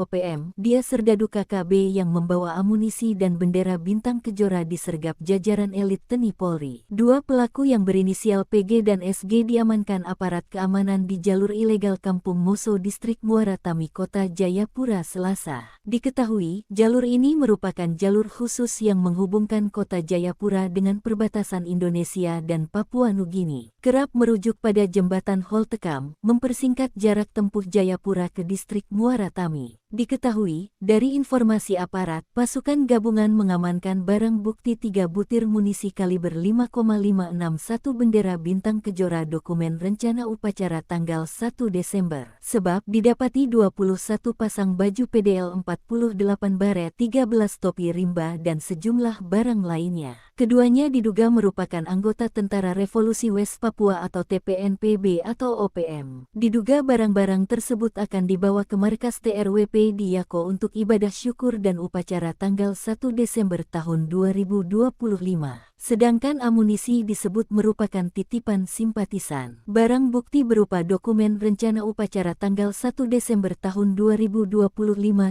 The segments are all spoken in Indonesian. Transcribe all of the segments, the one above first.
OPM, dia serdadu KKB yang membawa amunisi dan bendera bintang kejora disergap jajaran elit TNI Polri. Dua pelaku yang berinisial PG dan SG diamankan aparat keamanan di jalur ilegal Kampung Moso Distrik Muara Tami Kota Jayapura Selasa. Diketahui, jalur ini merupakan jalur khusus yang menghubungkan Kota Jayapura dengan perbatasan Indonesia dan Papua Nugini. Kerap merujuk pada jembatan Holtekam, mempersingkat jarak tempuh Jayapura ke Distrik Muara Tami. Diketahui, dari informasi aparat, pasukan gabungan mengamankan barang bukti 3 butir munisi kaliber 5,561 bendera bintang kejora dokumen rencana upacara tanggal 1 Desember. Sebab didapati 21 pasang baju PDL 48 baret, 13 topi rimba dan sejumlah barang lainnya. Keduanya diduga merupakan anggota Tentara Revolusi West Papua atau TPNPB atau OPM. Diduga barang-barang tersebut akan dibawa ke markas TRWP di Yako untuk ibadah syukur dan upacara tanggal 1 Desember tahun 2025. Sedangkan amunisi disebut merupakan titipan simpatisan. Barang bukti berupa dokumen rencana upacara tanggal 1 Desember tahun 2025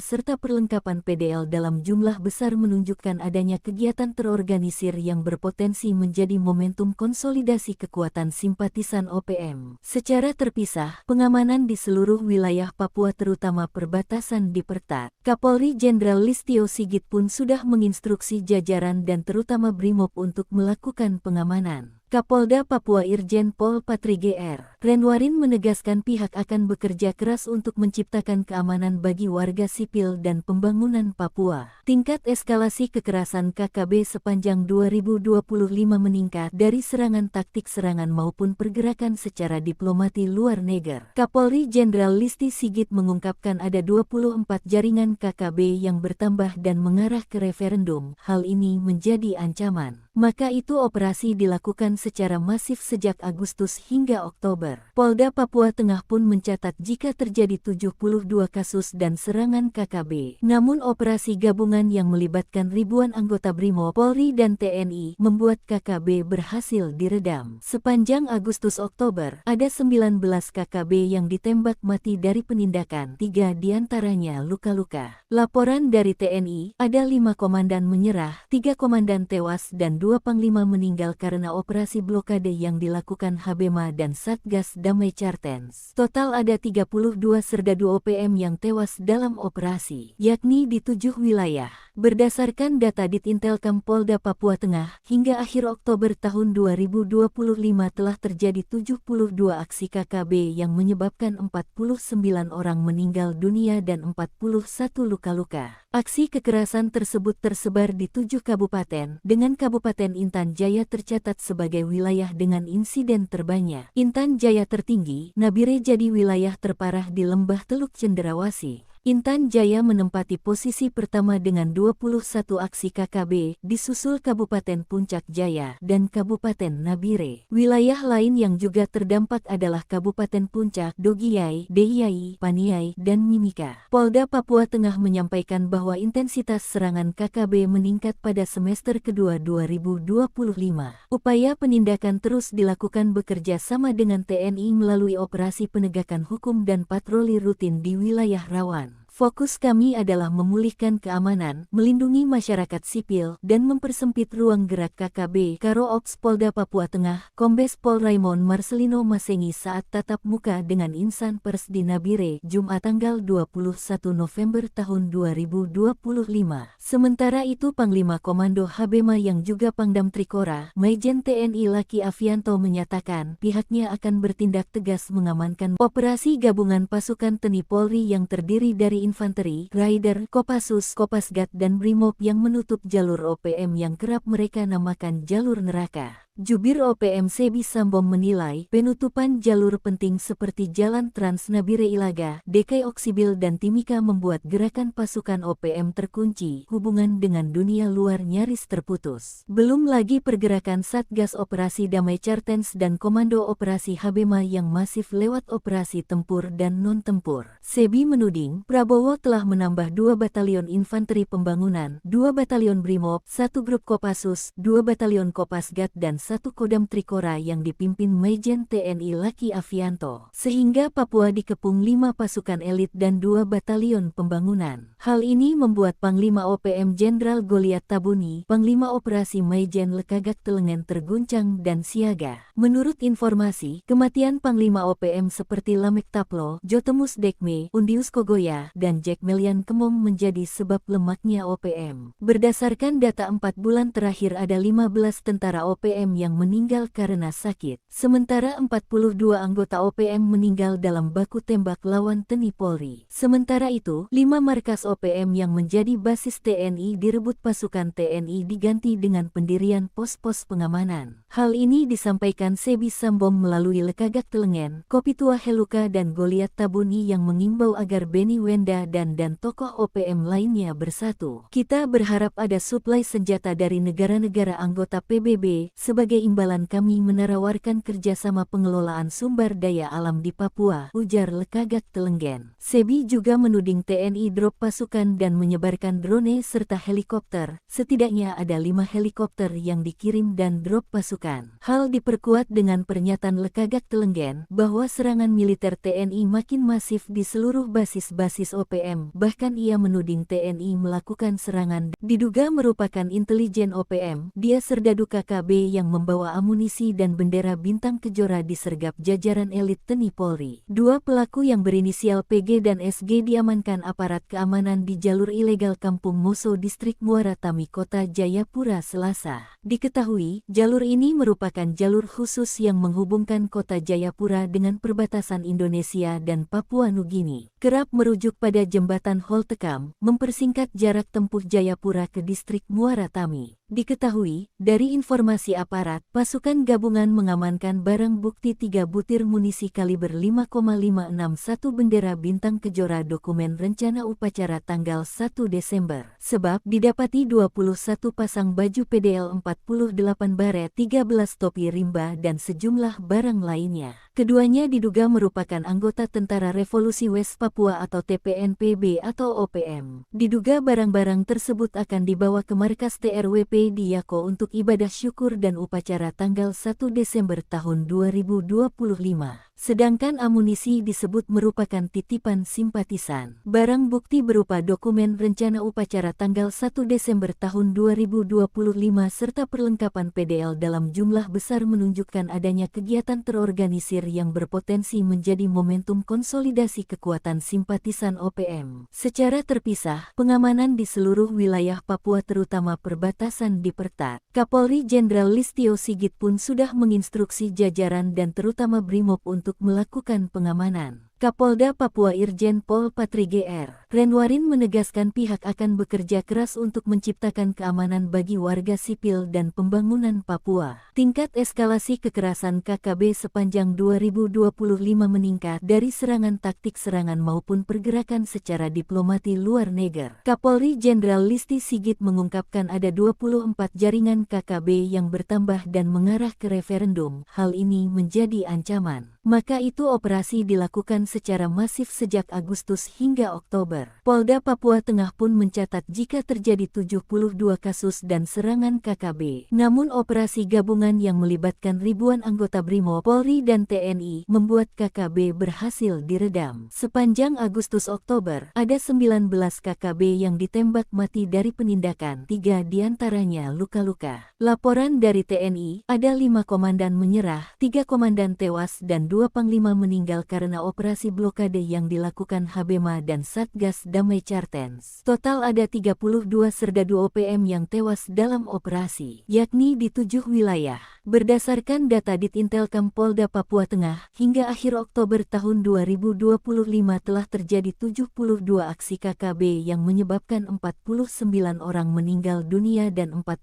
serta perlengkapan PDL dalam jumlah besar menunjukkan adanya kegiatan terorganisir yang berpotensi menjadi momentum konsolidasi kekuatan simpatisan OPM. Secara terpisah, pengamanan di seluruh wilayah Papua terutama perbatasan diperketat. Kapolri Jenderal Listio Sigit pun sudah menginstruksi jajaran dan terutama Brimob untuk melakukan pengamanan. Kapolda Papua Irjen Pol Patri Gr. Renwarin menegaskan pihak akan bekerja keras untuk menciptakan keamanan bagi warga sipil dan pembangunan Papua. Tingkat eskalasi kekerasan KKB sepanjang 2025 meningkat dari serangan taktik serangan maupun pergerakan secara diplomati luar negeri. Kapolri Jenderal Listi Sigit mengungkapkan ada 24 jaringan KKB yang bertambah dan mengarah ke referendum. Hal ini menjadi ancaman. Maka itu operasi dilakukan secara masif sejak Agustus hingga Oktober. Polda Papua Tengah pun mencatat jika terjadi 72 kasus dan serangan KKB. Namun operasi gabungan yang melibatkan ribuan anggota Brimob, Polri dan TNI membuat KKB berhasil diredam. Sepanjang Agustus-Oktober, ada 19 KKB yang ditembak mati dari penindakan, 3 diantaranya luka-luka. Laporan dari TNI, ada 5 komandan menyerah, 3 komandan tewas dan 2 panglima meninggal karena operasi blokade yang dilakukan Habema dan Satgas Damai Cartens. Total ada 32 serdadu OPM yang tewas dalam operasi, yakni di 7 wilayah. Berdasarkan data Ditintelkam Polda Papua Tengah, hingga akhir Oktober tahun 2025 telah terjadi 72 aksi KKB yang menyebabkan 49 orang meninggal dunia dan 41 luka-luka. Aksi kekerasan tersebut tersebar di 7 kabupaten, dengan Kabupaten Intan Jaya tercatat sebagai wilayah dengan insiden terbanyak. Intan Jaya tertinggi, Nabire jadi wilayah terparah di Lembah Teluk Cenderawasih. Intan Jaya menempati posisi pertama dengan 21 aksi KKB, disusul Kabupaten Puncak Jaya dan Kabupaten Nabire. Wilayah lain yang juga terdampak adalah Kabupaten Puncak, Dogiyai, Deiyai, Paniai, dan Mimika. Polda Papua Tengah menyampaikan bahwa intensitas serangan KKB meningkat pada semester kedua 2025. Upaya penindakan terus dilakukan bekerja sama dengan TNI melalui operasi penegakan hukum dan patroli rutin di wilayah rawan. Fokus kami adalah memulihkan keamanan, melindungi masyarakat sipil, dan mempersempit ruang gerak KKB, Karo Ops Polda Papua Tengah, Kombes Pol Raymond Marcelino Masengi saat tatap muka dengan insan pers di Nabire, Jumat tanggal 21 November tahun 2025. Sementara itu Panglima Komando Habema yang juga Pangdam Trikora, Maijen TNI Laki Avianto menyatakan pihaknya akan bertindak tegas mengamankan operasi gabungan pasukan TNI Polri yang terdiri dari infanteri, rider, Kopassus, Kopasgat dan Brimob yang menutup jalur OPM yang kerap mereka namakan jalur neraka. Jubir OPM Sebi Sambom menilai penutupan jalur penting seperti Jalan Trans Nabire Ilaga, DKI Oksibil dan Timika membuat gerakan pasukan OPM terkunci, hubungan dengan dunia luar nyaris terputus. Belum lagi pergerakan Satgas Operasi Damai Cartens dan Komando Operasi Habema yang masif lewat operasi tempur dan non-tempur. Sebi menuding Prabowo telah menambah 2 batalion infanteri pembangunan, 2 batalion Brimob, 1 grup Kopassus, 2 batalion Kopasgat dan 1 Kodam Trikora yang dipimpin Majen TNI Laki Avianto, sehingga Papua dikepung 5 pasukan elit dan 2 batalion pembangunan. Hal ini membuat Panglima OPM Jenderal Goliat Tabuni, Panglima Operasi Majen Lekagak Telengen terguncang dan siaga. Menurut informasi, kematian Panglima OPM seperti Lamek Taplo, Jotemus Dekme, Undius Kogoya, dan Jack Melian Kemong menjadi sebab lemahnya OPM. Berdasarkan data 4 bulan terakhir ada 15 tentara OPM yang meninggal karena sakit, sementara 42 anggota OPM meninggal dalam baku tembak lawan TNI Polri. Sementara itu, 5 markas OPM yang menjadi basis TNI direbut pasukan TNI diganti dengan pendirian pos-pos pengamanan. Hal ini disampaikan Sebi Sambom melalui Lekagak Telengen, Kopitua Heluka dan Goliat Tabuni yang mengimbau agar Beni Wenda dan tokoh OPM lainnya bersatu. Kita berharap ada suplai senjata dari negara-negara anggota PBB. Sebagai imbalan kami menawarkan kerjasama pengelolaan sumber daya alam di Papua, ujar Lekagak Telengen. Sebi juga menuding TNI drop pasukan dan menyebarkan drone serta helikopter. Setidaknya ada 5 helikopter yang dikirim dan drop pasukan. Hal diperkuat dengan pernyataan Lekagak Telengen bahwa serangan militer TNI makin masif di seluruh basis-basis OPM. Bahkan ia menuding TNI melakukan serangan diduga merupakan intelijen OPM. Dia Serdadu KKB yang membawa amunisi dan bendera bintang kejora disergap jajaran elit TNI Polri. 2 pelaku yang berinisial PG dan SG diamankan aparat keamanan di jalur ilegal Kampung Moso Distrik Muara Tami Kota Jayapura Selasa. Diketahui, jalur ini merupakan jalur khusus yang menghubungkan kota Jayapura dengan perbatasan Indonesia dan Papua Nugini. Kerap merujuk pada jembatan Holtekam, mempersingkat jarak tempuh Jayapura ke distrik Muara Tami. Diketahui, dari informasi aparat, pasukan gabungan mengamankan barang bukti 3 butir munisi kaliber 5,561 bendera bintang kejora dokumen rencana upacara tanggal 1 Desember. Sebab didapati 21 pasang baju PDL 48 baret, 13 topi rimba dan sejumlah barang lainnya. Keduanya diduga merupakan anggota Tentara Revolusi West Papua atau TPNPB atau OPM. Diduga barang-barang tersebut akan dibawa ke markas TRWP di Yako untuk ibadah syukur dan upacara tanggal 1 Desember tahun 2025. Sedangkan amunisi disebut merupakan titipan simpatisan. Barang bukti berupa dokumen rencana upacara tanggal 1 Desember tahun 2025 serta perlengkapan PDL dalam jumlah besar menunjukkan adanya kegiatan terorganisir yang berpotensi menjadi momentum konsolidasi kekuatan simpatisan OPM. Secara terpisah, pengamanan di seluruh wilayah Papua terutama perbatasan diperketat. Kapolri Jenderal Listio Sigit pun sudah menginstruksi jajaran dan terutama Brimob untuk melakukan pengamanan. Kapolda Papua Irjen Pol Patri Gr. Renwarin menegaskan pihak akan bekerja keras untuk menciptakan keamanan bagi warga sipil dan pembangunan Papua. Tingkat eskalasi kekerasan KKB sepanjang 2025 meningkat dari serangan taktik serangan maupun pergerakan secara diplomati luar negeri. Kapolri Jenderal Listi Sigit mengungkapkan ada 24 jaringan KKB yang bertambah dan mengarah ke referendum. Hal ini menjadi ancaman. Maka itu operasi dilakukan secara masif sejak Agustus hingga Oktober. Polda Papua Tengah pun mencatat jika terjadi 72 kasus dan serangan KKB. Namun operasi gabungan yang melibatkan ribuan anggota Brimob, Polri dan TNI membuat KKB berhasil diredam. Sepanjang Agustus-Oktober, ada 19 KKB yang ditembak mati dari penindakan, 3 diantaranya luka-luka. Laporan dari TNI, ada 5 komandan menyerah, 3 komandan tewas dan 2 panglima meninggal karena operasi blokade yang dilakukan Habema dan Satgas Damai Cartens. Total ada 32 serdadu OPM yang tewas dalam operasi, yakni di 7 wilayah. Berdasarkan data Ditintelkam Polda Papua Tengah, hingga akhir Oktober tahun 2025 telah terjadi 72 aksi KKB yang menyebabkan 49 orang meninggal dunia dan 41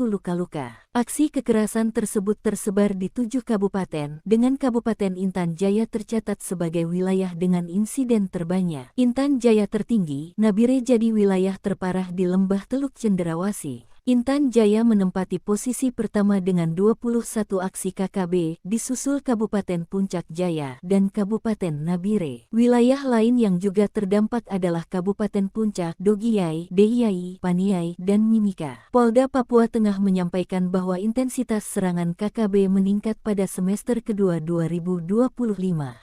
luka-luka. Aksi kekerasan tersebut tersebar di 7 kabupaten, dengan Kabupaten Intan Jaya tercatat sebagai wilayah dengan insiden terbanyak. Intan Jaya tertinggi, Nabire jadi wilayah terparah di Lembah Teluk Cenderawasih. Intan Jaya menempati posisi pertama dengan 21 aksi KKB, disusul Kabupaten Puncak Jaya dan Kabupaten Nabire. Wilayah lain yang juga terdampak adalah Kabupaten Puncak, Dogiyai, Deiyai, Paniai, dan Mimika. Polda Papua Tengah menyampaikan bahwa intensitas serangan KKB meningkat pada semester kedua 2025.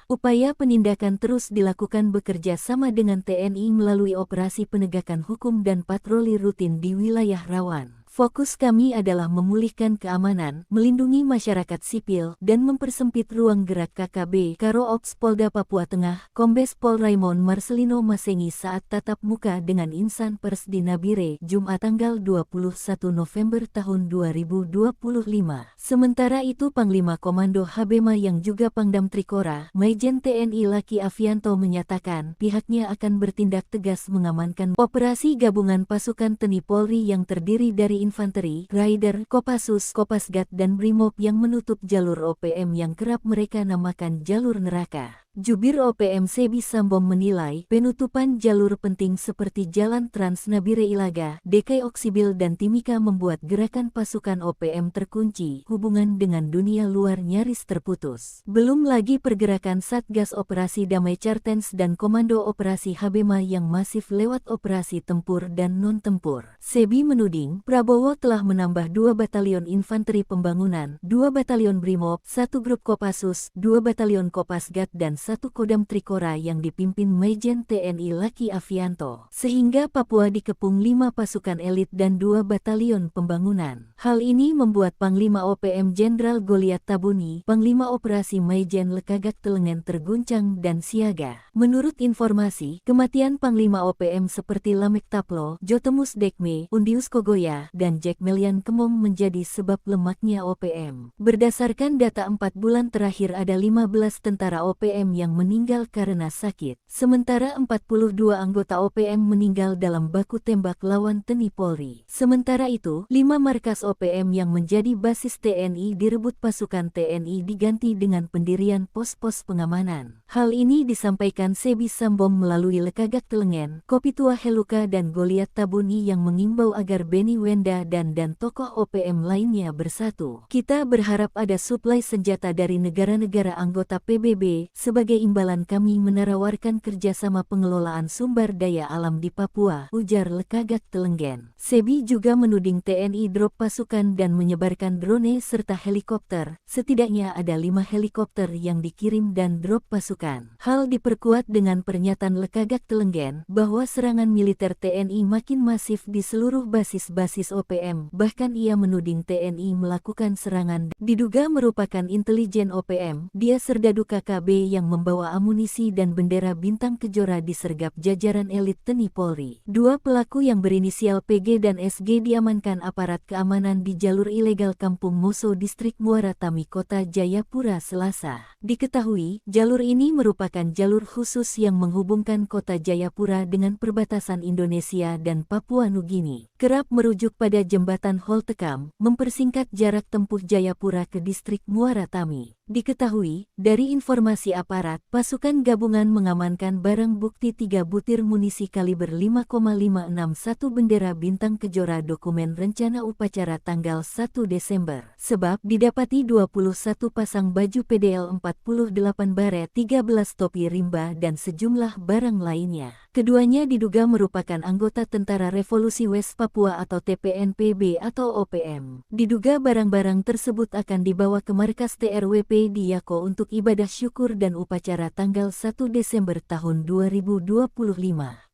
Upaya penindakan terus dilakukan bekerja sama dengan TNI melalui operasi penegakan hukum dan patroli rutin di wilayah rawan. Fokus kami adalah memulihkan keamanan, melindungi masyarakat sipil, dan mempersempit ruang gerak KKB, Karo Ops Polda Papua Tengah, Kombes Pol Raymond Marcelino Masengi saat tatap muka dengan insan pers di Nabire, Jumat tanggal 21 November tahun 2025. Sementara itu Panglima Komando Habema yang juga Pangdam Trikora, Maijen TNI Laki Afianto menyatakan pihaknya akan bertindak tegas mengamankan operasi gabungan pasukan TNI Polri yang terdiri dari infanteri, rider, Kopassus, Kopasgat dan Brimob yang menutup jalur OPM yang kerap mereka namakan jalur neraka. Jubir OPM Sebi Sambom menilai penutupan jalur penting seperti Jalan Trans Nabire Ilaga, DKI Oksibil dan Timika membuat gerakan pasukan OPM terkunci, hubungan dengan dunia luar nyaris terputus. Belum lagi pergerakan Satgas Operasi Damai Cartens dan Komando Operasi Habema yang masif lewat operasi tempur dan non-tempur. Sebi menuding Prabowo telah menambah 2 batalion infanteri pembangunan, 2 batalion Brimob, 1 grup Kopassus, 2 batalion Kopasgat dan 1 Kodam Trikora yang dipimpin Maijen TNI Laki Afianto, sehingga Papua dikepung 5 pasukan elit dan 2 batalion pembangunan. Hal ini membuat Panglima OPM Jenderal Goliat Tabuni, Panglima Operasi Maijen Lekagak Telengen terguncang dan siaga. Menurut informasi, kematian Panglima OPM seperti Lamek Taplo, Jotemus Dekme, Undius Kogoya, dan Jack Melian Kemong menjadi sebab lemaknya OPM. Berdasarkan data 4 bulan terakhir ada 15 tentara OPM yang meninggal karena sakit, sementara 42 anggota OPM meninggal dalam baku tembak lawan TNI Polri. Sementara itu, 5 markas OPM yang menjadi basis TNI direbut pasukan TNI diganti dengan pendirian pos-pos pengamanan. Hal ini disampaikan Sebi Sambom melalui Lekagak Telengen, Kopitua Heluka dan Goliat Tabuni yang mengimbau agar Beni Wenda dan tokoh OPM lainnya bersatu. Kita berharap ada suplai senjata dari negara-negara anggota PBB. Sebagai imbalan kami menawarkan kerjasama pengelolaan sumber daya alam di Papua, ujar Lekagak Telengen. Sebi juga menuding TNI drop pasukan dan menyebarkan drone serta helikopter. Setidaknya ada 5 helikopter yang dikirim dan drop pasukan. Hal diperkuat dengan pernyataan Lekagak Telengen bahwa serangan militer TNI makin masif di seluruh basis-basis OPM. Bahkan ia menuding TNI melakukan serangan diduga merupakan intelijen OPM. Dia serdadu KKB yang membawa amunisi dan bendera bintang kejora disergap jajaran elit TNI Polri. 2 pelaku yang berinisial PG dan SG diamankan aparat keamanan di jalur ilegal Kampung Moso Distrik Muara Tami Kota Jayapura Selasa. Diketahui, jalur ini merupakan jalur khusus yang menghubungkan kota Jayapura dengan perbatasan Indonesia dan Papua Nugini. Kerap merujuk pada jembatan Holtekam, mempersingkat jarak tempuh Jayapura ke distrik Muara Tami. Diketahui, dari informasi aparat, pasukan gabungan mengamankan barang bukti 3 butir munisi kaliber 5,561 bendera bintang kejora dokumen rencana upacara tanggal 1 Desember. Sebab didapati 21 pasang baju PDL 48 baret, 13 topi rimba dan sejumlah barang lainnya. Keduanya diduga merupakan anggota Tentara Revolusi West Papua atau TPNPB atau OPM. Diduga barang-barang tersebut akan dibawa ke markas TRWP di Yako untuk ibadah syukur dan upacara tanggal 1 Desember tahun 2025.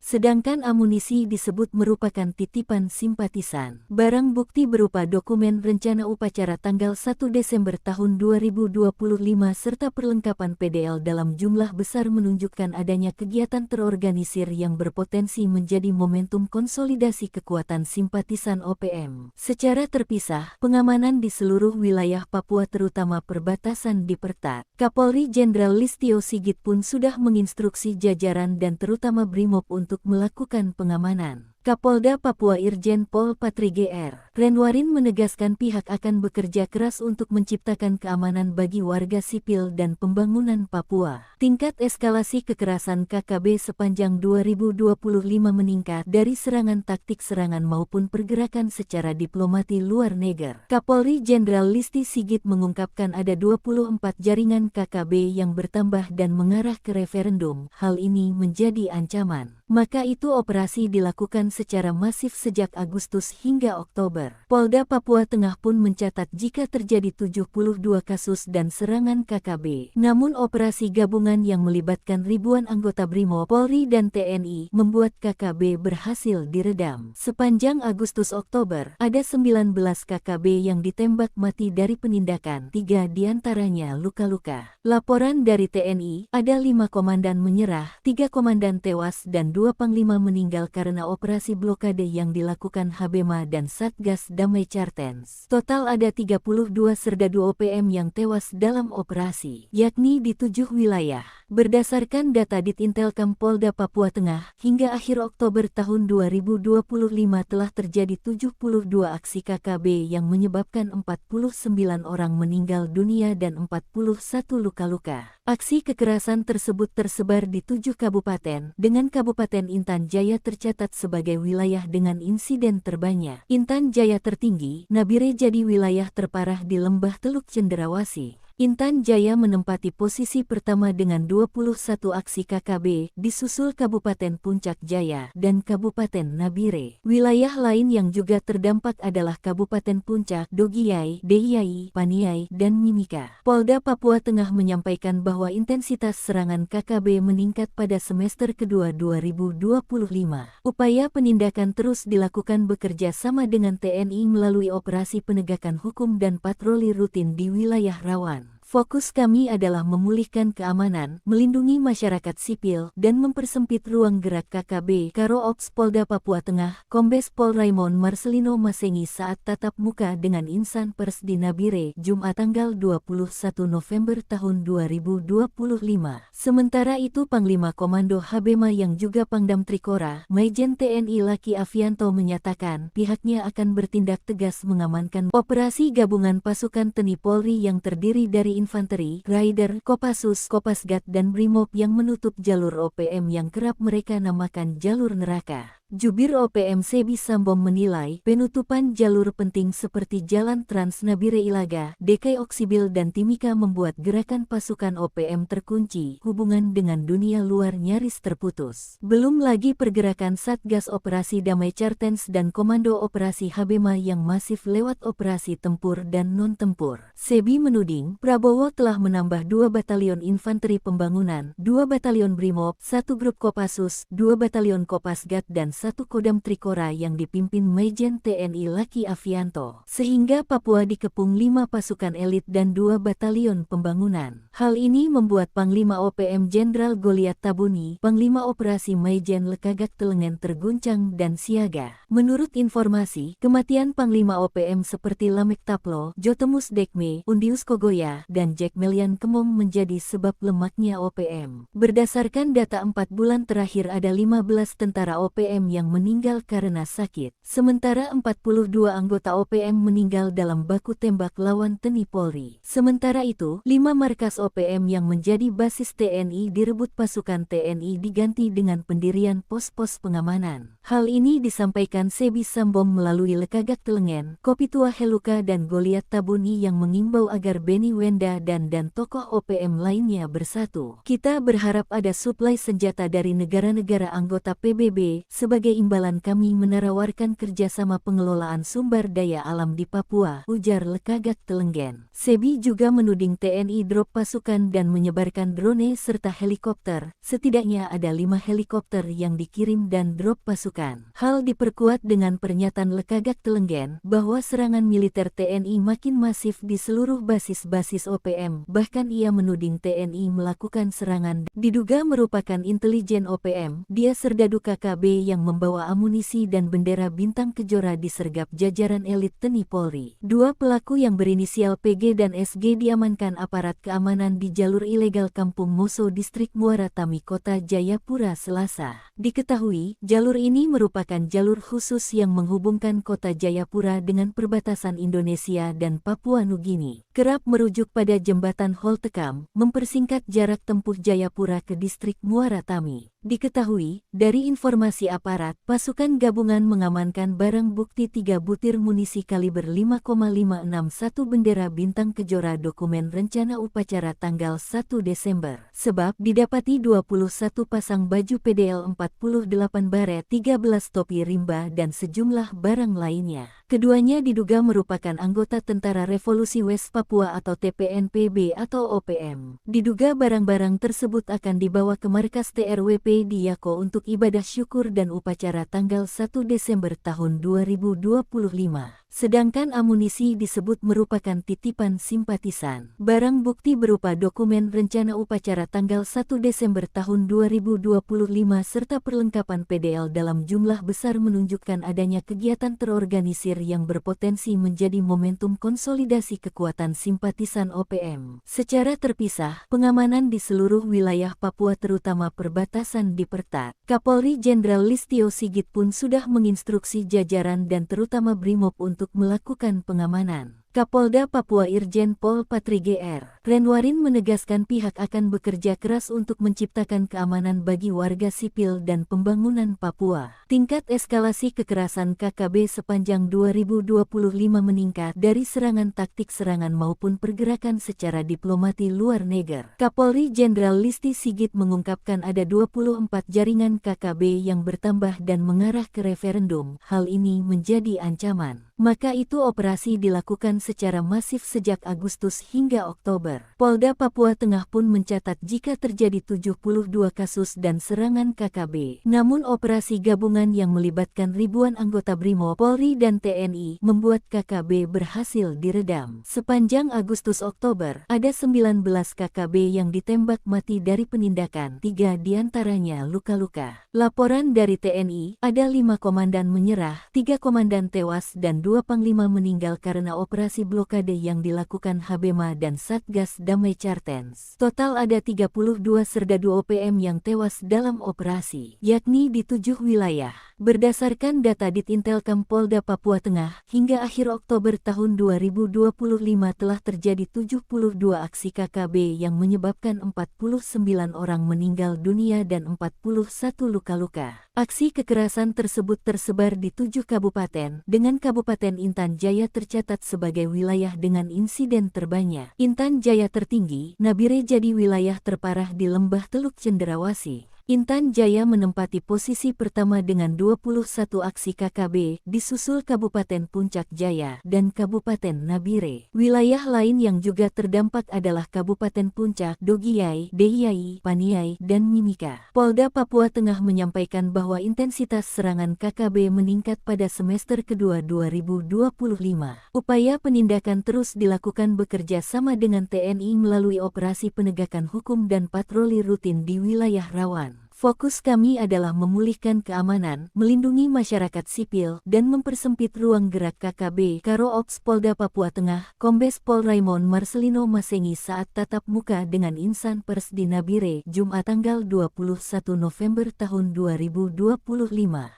Sedangkan amunisi disebut merupakan titipan simpatisan. Barang bukti berupa dokumen rencana upacara tanggal 1 Desember tahun 2025 serta perlengkapan PDL dalam jumlah besar menunjukkan adanya kegiatan terorganisir yang berpotensi menjadi momentum konsolidasi kekuatan simpatisan OPM. Secara terpisah, pengamanan di seluruh wilayah Papua terutama perbatasan diperketat. Kapolri Jenderal Listio Sigit pun sudah menginstruksi jajaran dan terutama Brimob untuk melakukan pengamanan. Kapolda Papua Irjen Pol Patri Gr. Renwarin menegaskan pihak akan bekerja keras untuk menciptakan keamanan bagi warga sipil dan pembangunan Papua. Tingkat eskalasi kekerasan KKB sepanjang 2025 meningkat dari serangan taktik serangan maupun pergerakan secara diplomati luar negeri. Kapolri Jenderal Listi Sigit mengungkapkan ada 24 jaringan KKB yang bertambah dan mengarah ke referendum. Hal ini menjadi ancaman. Maka itu operasi dilakukan secara masif sejak Agustus hingga Oktober. Polda Papua Tengah pun mencatat jika terjadi 72 kasus dan serangan KKB. Namun operasi gabungan yang melibatkan ribuan anggota BRIMOB, Polri dan TNI membuat KKB berhasil diredam. Sepanjang Agustus-Oktober, ada 19 KKB yang ditembak mati dari penindakan, 3 diantaranya luka-luka. Laporan dari TNI, ada 5 komandan menyerah, 3 komandan tewas dan 2 panglima meninggal karena operasi blokade yang dilakukan Habema dan Satgas Damai Cartens. Total ada 32 serdadu OPM yang tewas dalam operasi, yakni di 7 wilayah. Berdasarkan data Ditintelkam Polda Papua Tengah, hingga akhir Oktober tahun 2025 telah terjadi 72 aksi KKB yang menyebabkan 49 orang meninggal dunia dan 41 luka-luka. Aksi kekerasan tersebut tersebar di 7 kabupaten, dengan Kabupaten Intan Jaya tercatat sebagai wilayah dengan insiden terbanyak. Intan Jaya tertinggi, Nabire jadi wilayah terparah di Lembah Teluk Cenderawasih. Intan Jaya menempati posisi pertama dengan 21 aksi KKB, disusul Kabupaten Puncak Jaya dan Kabupaten Nabire. Wilayah lain yang juga terdampak adalah Kabupaten Puncak, Dogiyai, Deiyai, Paniai, dan Mimika. Polda Papua Tengah menyampaikan bahwa intensitas serangan KKB meningkat pada semester kedua 2025. Upaya penindakan terus dilakukan bekerja sama dengan TNI melalui operasi penegakan hukum dan patroli rutin di wilayah rawan. Fokus kami adalah memulihkan keamanan, melindungi masyarakat sipil, dan mempersempit ruang gerak KKB. Karo Ops Polda Papua Tengah, Kombes Pol Raymond Marcelino Masengi saat tatap muka dengan insan pers di Nabire, Jumat tanggal 21 November tahun 2025. Sementara itu Panglima Komando Habema yang juga Pangdam Trikora, Maijen TNI Laki Avianto menyatakan pihaknya akan bertindak tegas mengamankan operasi gabungan pasukan TNI Polri yang terdiri dari infanteri, rider, Kopassus, Kopasgat dan BRIMOB yang menutup jalur OPM yang kerap mereka namakan jalur neraka. Jubir OPM Sebi Sambom menilai penutupan jalur penting seperti Jalan Trans Nabire Ilaga, DKI Oksibil dan Timika membuat gerakan pasukan OPM terkunci, hubungan dengan dunia luar nyaris terputus. Belum lagi pergerakan Satgas Operasi Damai Cartens dan Komando Operasi Habema yang masif lewat operasi tempur dan non-tempur. Sebi menuding Prabowo telah menambah 2 batalion infanteri pembangunan, 2 batalion BRIMOB, 1 grup Kopassus, 2 batalion Kopasgat dan 1 Kodam Trikora yang dipimpin Maijen TNI Laki Avianto, sehingga Papua dikepung 5 pasukan elit dan 2 batalion pembangunan. Hal ini membuat Panglima OPM Jenderal Goliat Tabuni, Panglima Operasi Maijen Lekagak Telengen terguncang dan siaga. Menurut informasi, kematian Panglima OPM seperti Lamek Taplo, Jotemus Dekme, Undius Kogoya, dan Jack Melian Kemong menjadi sebab lemaknya OPM. Berdasarkan data 4 bulan terakhir ada 15 tentara OPM yang meninggal karena sakit, sementara 42 anggota OPM meninggal dalam baku tembak lawan TNI Polri. Sementara itu, 5 markas OPM yang menjadi basis TNI direbut pasukan TNI diganti dengan pendirian pos-pos pengamanan. Hal ini disampaikan Sebi Sambom melalui Lekagak Telengen, Kopitua Heluka dan Goliat Tabuni yang mengimbau agar Beni Wenda dan tokoh OPM lainnya bersatu. Kita berharap ada suplai senjata dari negara-negara anggota PBB, sebagai imbalan kami menawarkan kerjasama pengelolaan sumber daya alam di Papua, ujar Lekagak Telengen. Sebi juga menuding TNI drop pasukan dan menyebarkan drone serta helikopter, setidaknya ada 5 helikopter yang dikirim dan drop pasukan. Hal diperkuat dengan pernyataan Lekagak Telengen bahwa serangan militer TNI makin masif di seluruh basis-basis OPM, bahkan ia menuding TNI melakukan serangan diduga merupakan intelijen OPM. Dia serdadu KKB yang membawa amunisi dan bendera bintang kejora disergap jajaran elit TNI Polri. Dua pelaku yang berinisial PG dan SG diamankan aparat keamanan di jalur ilegal Kampung Moso Distrik Muara Tami Kota Jayapura Selasa. Diketahui, jalur ini merupakan jalur khusus yang menghubungkan kota Jayapura dengan perbatasan Indonesia dan Papua Nugini. Kerap merujuk pada jembatan Holtekam, mempersingkat jarak tempuh Jayapura ke distrik Muara Tami. Diketahui, dari informasi aparat, pasukan gabungan mengamankan barang bukti 3 butir munisi kaliber 5,561 bendera bintang kejora dokumen rencana upacara tanggal 1 Desember. Sebab didapati 21 pasang baju PDL 48 baret, 13 topi rimba dan sejumlah barang lainnya. Keduanya diduga merupakan anggota Tentara Revolusi West Papua atau TPNPB atau OPM. Diduga barang-barang tersebut akan dibawa ke markas TRWP di Yako untuk ibadah syukur dan upacara tanggal 1 Desember tahun 2025. Sedangkan amunisi disebut merupakan titipan simpatisan. Barang bukti berupa dokumen rencana upacara tanggal 1 Desember tahun 2025 serta perlengkapan PDL dalam jumlah besar menunjukkan adanya kegiatan terorganisir yang berpotensi menjadi momentum konsolidasi kekuatan simpatisan OPM. Secara terpisah, pengamanan di seluruh wilayah Papua terutama perbatasan diperketat. Kapolri Jenderal Listio Sigit pun sudah menginstruksi jajaran dan terutama Brimob untuk melakukan pengamanan. Kapolda Papua Irjen Pol Patri Gr. Renwarin menegaskan pihak akan bekerja keras untuk menciptakan keamanan bagi warga sipil dan pembangunan Papua. Tingkat eskalasi kekerasan KKB sepanjang 2025 meningkat dari serangan taktik serangan maupun pergerakan secara diplomati luar negeri. Kapolri Jenderal Listi Sigit mengungkapkan ada 24 jaringan KKB yang bertambah dan mengarah ke referendum. Hal ini menjadi ancaman. Maka itu operasi dilakukan secara masif sejak Agustus hingga Oktober. Polda Papua Tengah pun mencatat jika terjadi 72 kasus dan serangan KKB. Namun operasi gabungan yang melibatkan ribuan anggota Brimob, Polri dan TNI membuat KKB berhasil diredam. Sepanjang Agustus-Oktober, ada 19 KKB yang ditembak mati dari penindakan, 3 diantaranya luka-luka. Laporan dari TNI, ada 5 komandan menyerah, 3 komandan tewas dan 2 panglima meninggal karena operasi blokade yang dilakukan Habema dan Satgas Damai Cartens. Total ada 32 serdadu OPM yang tewas dalam operasi, yakni di 7 wilayah. Berdasarkan data Ditintelkam Polda Papua Tengah, hingga akhir Oktober tahun 2025 telah terjadi 72 aksi KKB yang menyebabkan 49 orang meninggal dunia dan 41 luka-luka. Aksi kekerasan tersebut tersebar di 7 kabupaten, dengan Kabupaten Intan Jaya tercatat sebagai wilayah dengan insiden terbanyak. Intan Jaya tertinggi, Nabire jadi wilayah terparah di Lembah Teluk Cenderawasih. Intan Jaya menempati posisi pertama dengan 21 aksi KKB, disusul Kabupaten Puncak Jaya dan Kabupaten Nabire. Wilayah lain yang juga terdampak adalah Kabupaten Puncak, Dogiyai, Deiyai, Paniai, dan Mimika. Polda Papua Tengah menyampaikan bahwa intensitas serangan KKB meningkat pada semester kedua 2025. Upaya penindakan terus dilakukan bekerja sama dengan TNI melalui operasi penegakan hukum dan patroli rutin di wilayah rawan. Fokus kami adalah memulihkan keamanan, melindungi masyarakat sipil, dan mempersempit ruang gerak KKB, Karo Ops Polda Papua Tengah, Kombes Pol Raymond Marcelino Masengi saat tatap muka dengan insan pers di Nabire, Jumat tanggal 21 November tahun 2025.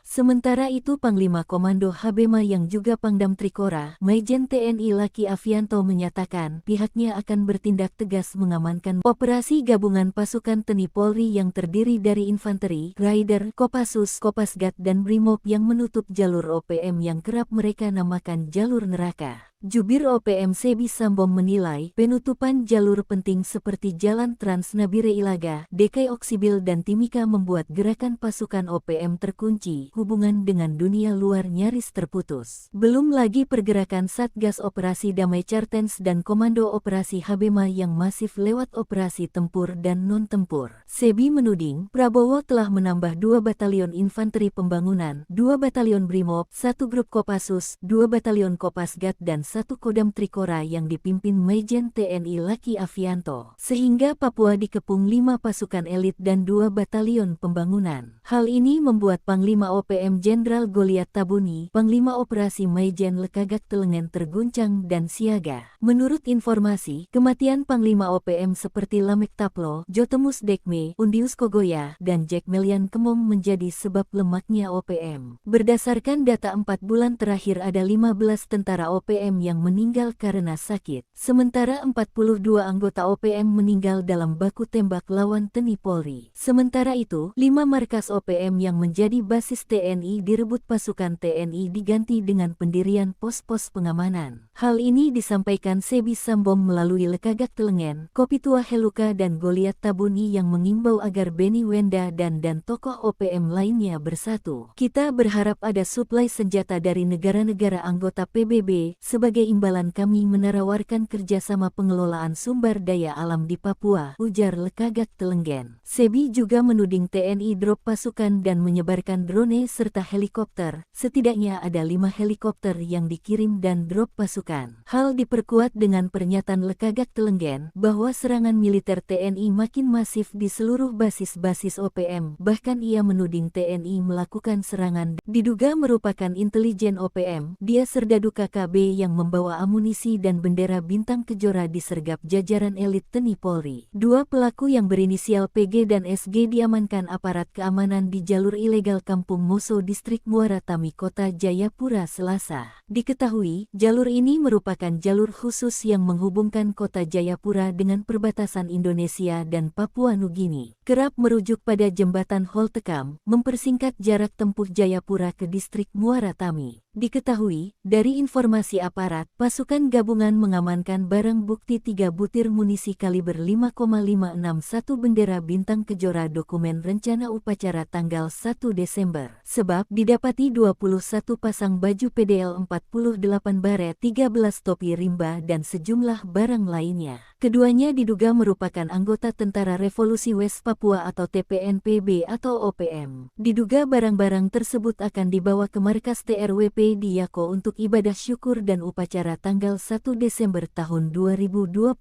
Sementara itu Panglima Komando Habema yang juga Pangdam Trikora, Maijen TNI Laki Avianto menyatakan pihaknya akan bertindak tegas mengamankan operasi gabungan pasukan TNI Polri yang terdiri dari infanteri, rider, Kopassus, Kopasgat dan Brimob yang menutup jalur OPM yang kerap mereka namakan jalur neraka. Jubir OPM Sebi Sambom menilai penutupan jalur penting seperti Jalan Trans Nabire Ilaga, DKI Oksibil dan Timika membuat gerakan pasukan OPM terkunci, hubungan dengan dunia luar nyaris terputus. Belum lagi pergerakan Satgas Operasi Damai Cartens dan Komando Operasi Habema yang masif lewat operasi tempur dan non-tempur. Sebi menuding Prabowo telah menambah 2 batalion infanteri pembangunan, 2 batalion Brimob, 1 grup Kopassus, 2 batalion Kopasgat dan 1 Kodam Trikora yang dipimpin Majen TNI Laki Avianto, sehingga Papua dikepung 5 pasukan elit dan 2 batalion pembangunan. Hal ini membuat Panglima OPM Jenderal Goliat Tabuni, Panglima Operasi Majen Lekagak Telengen terguncang dan siaga. Menurut informasi, kematian Panglima OPM seperti Lamek Taplo, Jotemus Dekme, Undius Kogoya, dan Jack Melian Kemong menjadi sebab lemahnya OPM. Berdasarkan data 4 bulan terakhir ada 15 tentara OPM yang meninggal karena sakit, sementara 42 anggota OPM meninggal dalam baku tembak lawan TNI Polri. Sementara itu, 5 markas OPM yang menjadi basis TNI direbut pasukan TNI diganti dengan pendirian pos-pos pengamanan. Hal ini disampaikan Sebi Sambom melalui Lekagak Telengen, Kopitua Heluka dan Goliat Tabuni yang mengimbau agar Beni Wenda dan tokoh OPM lainnya bersatu. Kita berharap ada suplai senjata dari negara-negara anggota PBB, sebagai imbalan kami menawarkan kerjasama pengelolaan sumber daya alam di Papua, ujar Lekagak Telengen. Sebi juga menuding TNI drop pasukan dan menyebarkan drone serta helikopter, setidaknya ada 5 helikopter yang dikirim dan drop pasukan. Hal diperkuat dengan pernyataan Lekagak Telengen bahwa serangan militer TNI makin masif di seluruh basis-basis OPM, bahkan ia menuding TNI melakukan serangan diduga merupakan intelijen OPM. Dia Serdadu KKB yang membawa amunisi dan bendera bintang kejora disergap jajaran elit TNI Polri. 2 pelaku yang berinisial PG dan SG diamankan aparat keamanan di jalur ilegal Kampung Moso Distrik Muara Tami Kota Jayapura Selasa. Diketahui, jalur ini merupakan jalur khusus yang menghubungkan kota Jayapura dengan perbatasan Indonesia dan Papua Nugini. Kerap merujuk pada jembatan Holtekam, mempersingkat jarak tempuh Jayapura ke distrik Muara Tami. Diketahui, dari informasi aparat, pasukan gabungan mengamankan barang bukti 3 butir munisi kaliber 5,561 bendera bintang kejora dokumen rencana upacara tanggal 1 Desember. Sebab didapati 21 pasang baju PDL 48 baret, 13 topi rimba dan sejumlah barang lainnya. Keduanya diduga merupakan anggota Tentara Revolusi West Papua atau TPNPB atau OPM. Diduga barang-barang tersebut akan dibawa ke markas TRWP di Yako untuk ibadah syukur dan upacara tanggal 1 Desember tahun 2025.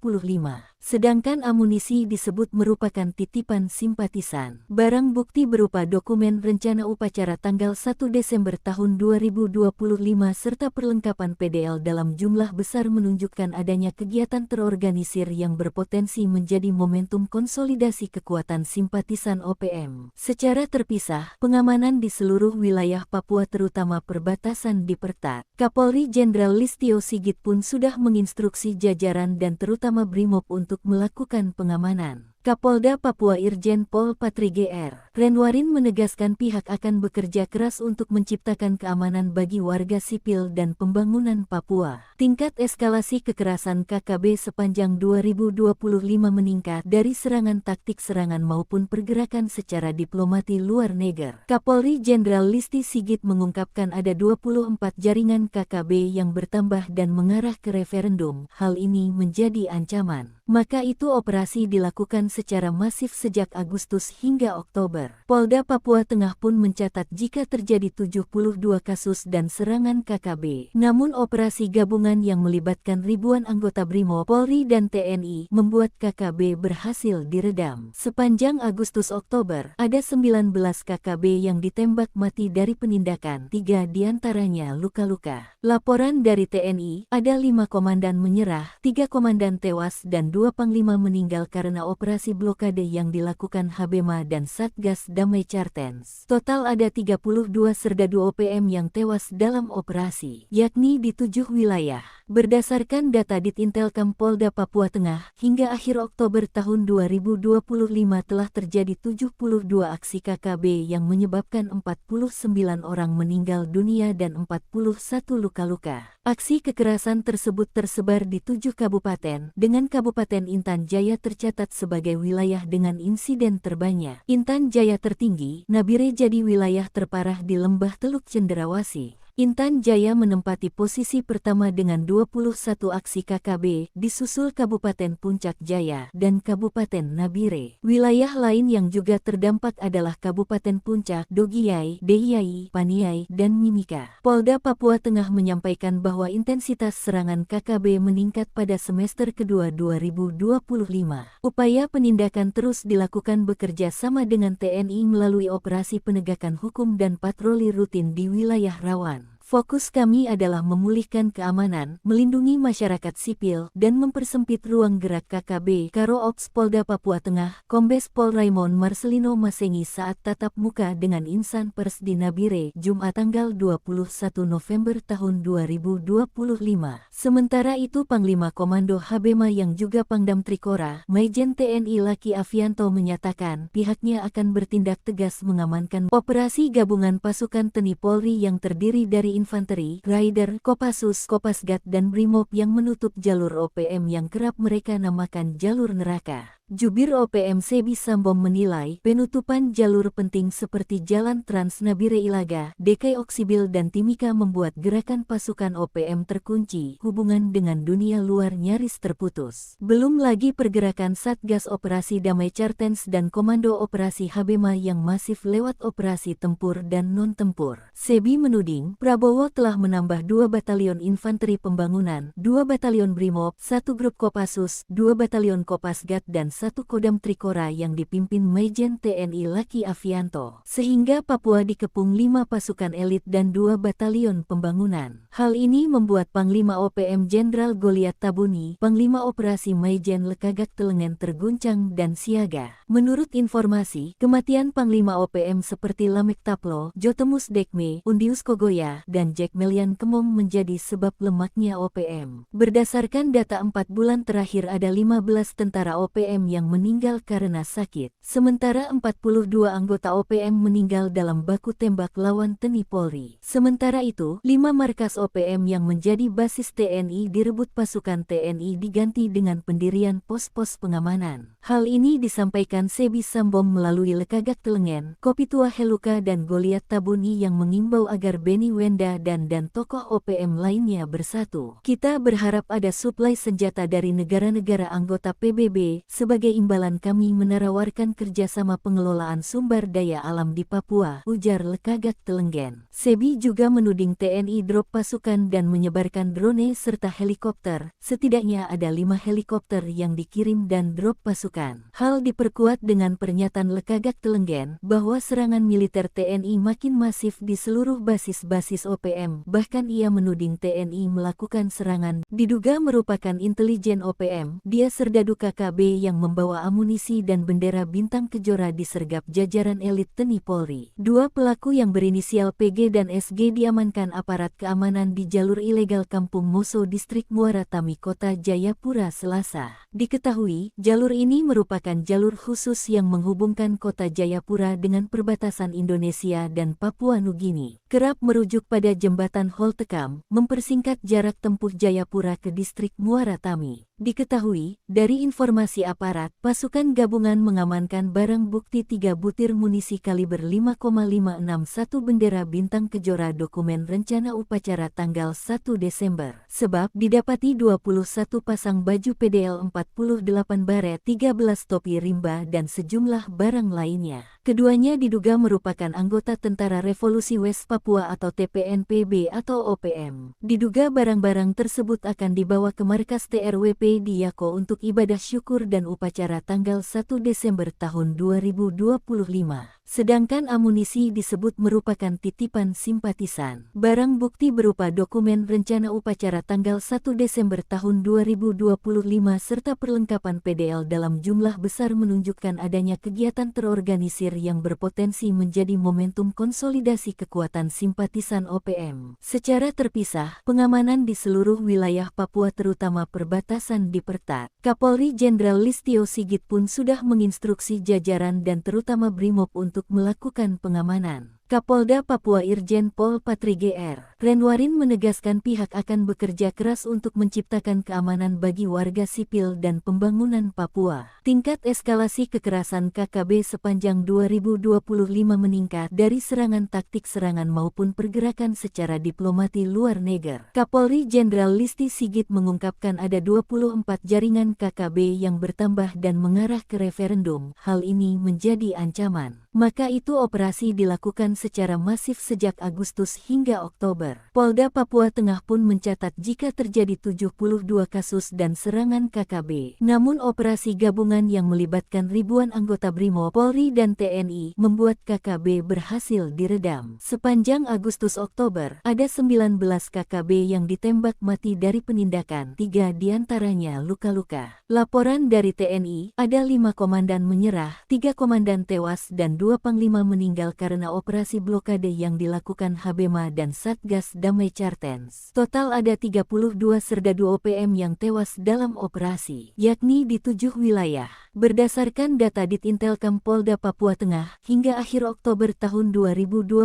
Sedangkan amunisi disebut merupakan titipan simpatisan. Barang bukti berupa dokumen rencana upacara tanggal 1 Desember tahun 2025 serta perlengkapan PDL dalam jumlah besar menunjukkan adanya kegiatan terorganisir yang berpotensi menjadi momentum konsolidasi kekuatan simpatisan OPM. Secara terpisah, pengamanan di seluruh wilayah Papua terutama perbatasan diperketat. Kapolri Jenderal Listio Sigit pun sudah menginstruksi jajaran dan terutama Brimob untuk melakukan pengamanan. Kapolda Papua Irjen Pol Patri Gr. Renwarin menegaskan pihak akan bekerja keras untuk menciptakan keamanan bagi warga sipil dan pembangunan Papua. Tingkat eskalasi kekerasan KKB sepanjang 2025 meningkat dari serangan taktik serangan maupun pergerakan secara diplomati luar negeri. Kapolri Jenderal Listi Sigit mengungkapkan ada 24 jaringan KKB yang bertambah dan mengarah ke referendum. Hal ini menjadi ancaman. Maka itu operasi dilakukan secara masif sejak Agustus hingga Oktober. Polda Papua Tengah pun mencatat jika terjadi 72 kasus dan serangan KKB. Namun operasi gabungan yang melibatkan ribuan anggota Brimob, Polri dan TNI membuat KKB berhasil diredam. Sepanjang Agustus-Oktober, ada 19 KKB yang ditembak mati dari penindakan, 3 diantaranya luka-luka. Laporan dari TNI, ada 5 komandan menyerah, 3 komandan tewas dan 2 panglima meninggal karena operasi blokade yang dilakukan Habema dan Satgas Damai Cartens. Total ada 32 serdadu OPM yang tewas dalam operasi, yakni di 7 wilayah. Berdasarkan data Ditintelkam Polda Papua Tengah, hingga akhir Oktober tahun 2025 telah terjadi 72 aksi KKB yang menyebabkan 49 orang meninggal dunia dan 41 luka-luka. Aksi kekerasan tersebut tersebar di 7 kabupaten, dengan Kabupaten Intan Jaya tercatat sebagai wilayah dengan insiden terbanyak. Intan Jaya tertinggi, Nabire jadi wilayah terparah di Lembah Teluk Cenderawasih. Intan Jaya menempati posisi pertama dengan 21 aksi KKB, disusul Kabupaten Puncak Jaya dan Kabupaten Nabire. Wilayah lain yang juga terdampak adalah Kabupaten Puncak, Dogiyai, Deiyai, Paniai, dan Mimika. Polda Papua Tengah menyampaikan bahwa intensitas serangan KKB meningkat pada semester kedua 2025. Upaya penindakan terus dilakukan bekerja sama dengan TNI melalui operasi penegakan hukum dan patroli rutin di wilayah rawan. Fokus kami adalah memulihkan keamanan, melindungi masyarakat sipil, dan mempersempit ruang gerak KKB, Karo Ops Polda Papua Tengah, Kombes Pol Raymond Marcelino Masengi saat tatap muka dengan insan pers di Nabire, Jumat tanggal 21 November tahun 2025. Sementara itu Panglima Komando Habema yang juga Pangdam Trikora, Maijen TNI Laki Avianto menyatakan pihaknya akan bertindak tegas mengamankan operasi gabungan pasukan TNI Polri yang terdiri dari infanteri, rider, Kopassus, Kopasgat dan Brimob yang menutup jalur OPM yang kerap mereka namakan jalur neraka. Jubir OPM Sebi Sambom menilai penutupan jalur penting seperti Jalan Trans Nabire Ilaga, DKI Oksibil dan Timika membuat gerakan pasukan OPM terkunci, hubungan dengan dunia luar nyaris terputus. Belum lagi pergerakan Satgas Operasi Damai Cartens dan Komando Operasi Habema yang masif lewat operasi tempur dan non-tempur. Sebi menuding Prabowo telah menambah 2 batalion infanteri pembangunan, 2 batalion Brimob, 1 grup Kopassus, 2 batalion Kopasgat dan 1 Kodam Trikora yang dipimpin Maijen TNI Laki Avianto, sehingga Papua dikepung 5 pasukan elit dan 2 batalion pembangunan. Hal ini membuat Panglima OPM Jenderal Goliat Tabuni, Panglima Operasi Maijen Lekagak Telengen terguncang dan siaga. Menurut informasi, kematian Panglima OPM seperti Lamek Taplo, Jotemus Dekme, Undius Kogoya, dan Jack Melian Kemong menjadi sebab lemaknya OPM. Berdasarkan data 4 bulan terakhir ada 15 tentara OPM yang meninggal karena sakit, sementara 42 anggota OPM meninggal dalam baku tembak lawan TNI Polri. Sementara itu, 5 markas OPM yang menjadi basis TNI direbut pasukan TNI diganti dengan pendirian pos-pos pengamanan. Hal ini disampaikan Sebi Sambom melalui Lekagak Telengen, Kopitua Heluka dan Goliat Tabuni yang mengimbau agar Beni Wenda dan tokoh OPM lainnya bersatu. Kita berharap ada suplai senjata dari negara-negara anggota PBB. Sebagai imbalan kami menawarkan kerjasama pengelolaan sumber daya alam di Papua, ujar Lekagak Telengen. Sebi juga menuding TNI drop pasukan dan menyebarkan drone serta helikopter. Setidaknya ada 5 helikopter yang dikirim dan drop pasukan. Hal diperkuat dengan pernyataan Lekagak Telengen bahwa serangan militer TNI makin masif di seluruh basis-basis OPM. Bahkan ia menuding TNI melakukan serangan diduga merupakan intelijen OPM. Dia serdadu KKB yang membawa amunisi dan bendera bintang kejora disergap jajaran elit TNI Polri. 2 pelaku yang berinisial PG dan SG diamankan aparat keamanan di jalur ilegal Kampung Moso Distrik Muara Tami Kota Jayapura Selasa. Diketahui, jalur ini merupakan jalur khusus yang menghubungkan Kota Jayapura dengan perbatasan Indonesia dan Papua Nugini. Kerap merujuk pada jembatan Holtekam, mempersingkat jarak tempuh Jayapura ke Distrik Muara Tami. Diketahui, dari informasi aparat, pasukan gabungan mengamankan barang bukti 3 butir munisi kaliber 5,561 bendera bintang kejora dokumen rencana upacara tanggal 1 Desember. Sebab didapati 21 pasang baju PDL 48 baret, 13 topi rimba dan sejumlah barang lainnya. Keduanya diduga merupakan anggota Tentara Revolusi West Papua atau TPNPB atau OPM. Diduga barang-barang tersebut akan dibawa ke markas TRWP di Yako untuk ibadah syukur dan upacara tanggal 1 Desember tahun 2025. Sedangkan amunisi disebut merupakan titipan simpatisan. Barang bukti berupa dokumen rencana upacara tanggal 1 Desember tahun 2025 serta perlengkapan PDL dalam jumlah besar menunjukkan adanya kegiatan terorganisir yang berpotensi menjadi momentum konsolidasi kekuatan simpatisan OPM. Secara terpisah, pengamanan di seluruh wilayah Papua terutama perbatasan diperketat. Kapolri Jenderal Listio Sigit pun sudah menginstruksi jajaran dan terutama Brimob untuk melakukan pengamanan. Kapolda Papua Irjen Pol Patri Gr. Renwarin menegaskan pihak akan bekerja keras untuk menciptakan keamanan bagi warga sipil dan pembangunan Papua. Tingkat eskalasi kekerasan KKB sepanjang 2025 meningkat dari serangan taktik serangan maupun pergerakan secara diplomati luar negeri. Kapolri Jenderal Listi Sigit mengungkapkan ada 24 jaringan KKB yang bertambah dan mengarah ke referendum. Hal ini menjadi ancaman. Maka itu operasi dilakukan secara masif sejak Agustus hingga Oktober. Polda Papua Tengah pun mencatat jika terjadi 72 kasus dan serangan KKB. Namun operasi gabungan yang melibatkan ribuan anggota BRIMOB, Polri dan TNI membuat KKB berhasil diredam. Sepanjang Agustus-Oktober, ada 19 KKB yang ditembak mati dari penindakan, 3 diantaranya luka-luka. Laporan dari TNI, ada 5 komandan menyerah, 3 komandan tewas dan 2 panglima meninggal karena operasi blokade yang dilakukan Habema dan Satgas Damai Cartens. Total ada 32 serdadu OPM yang tewas dalam operasi, yakni di 7 wilayah. Berdasarkan data Ditintelkam Polda Papua Tengah, hingga akhir Oktober tahun 2025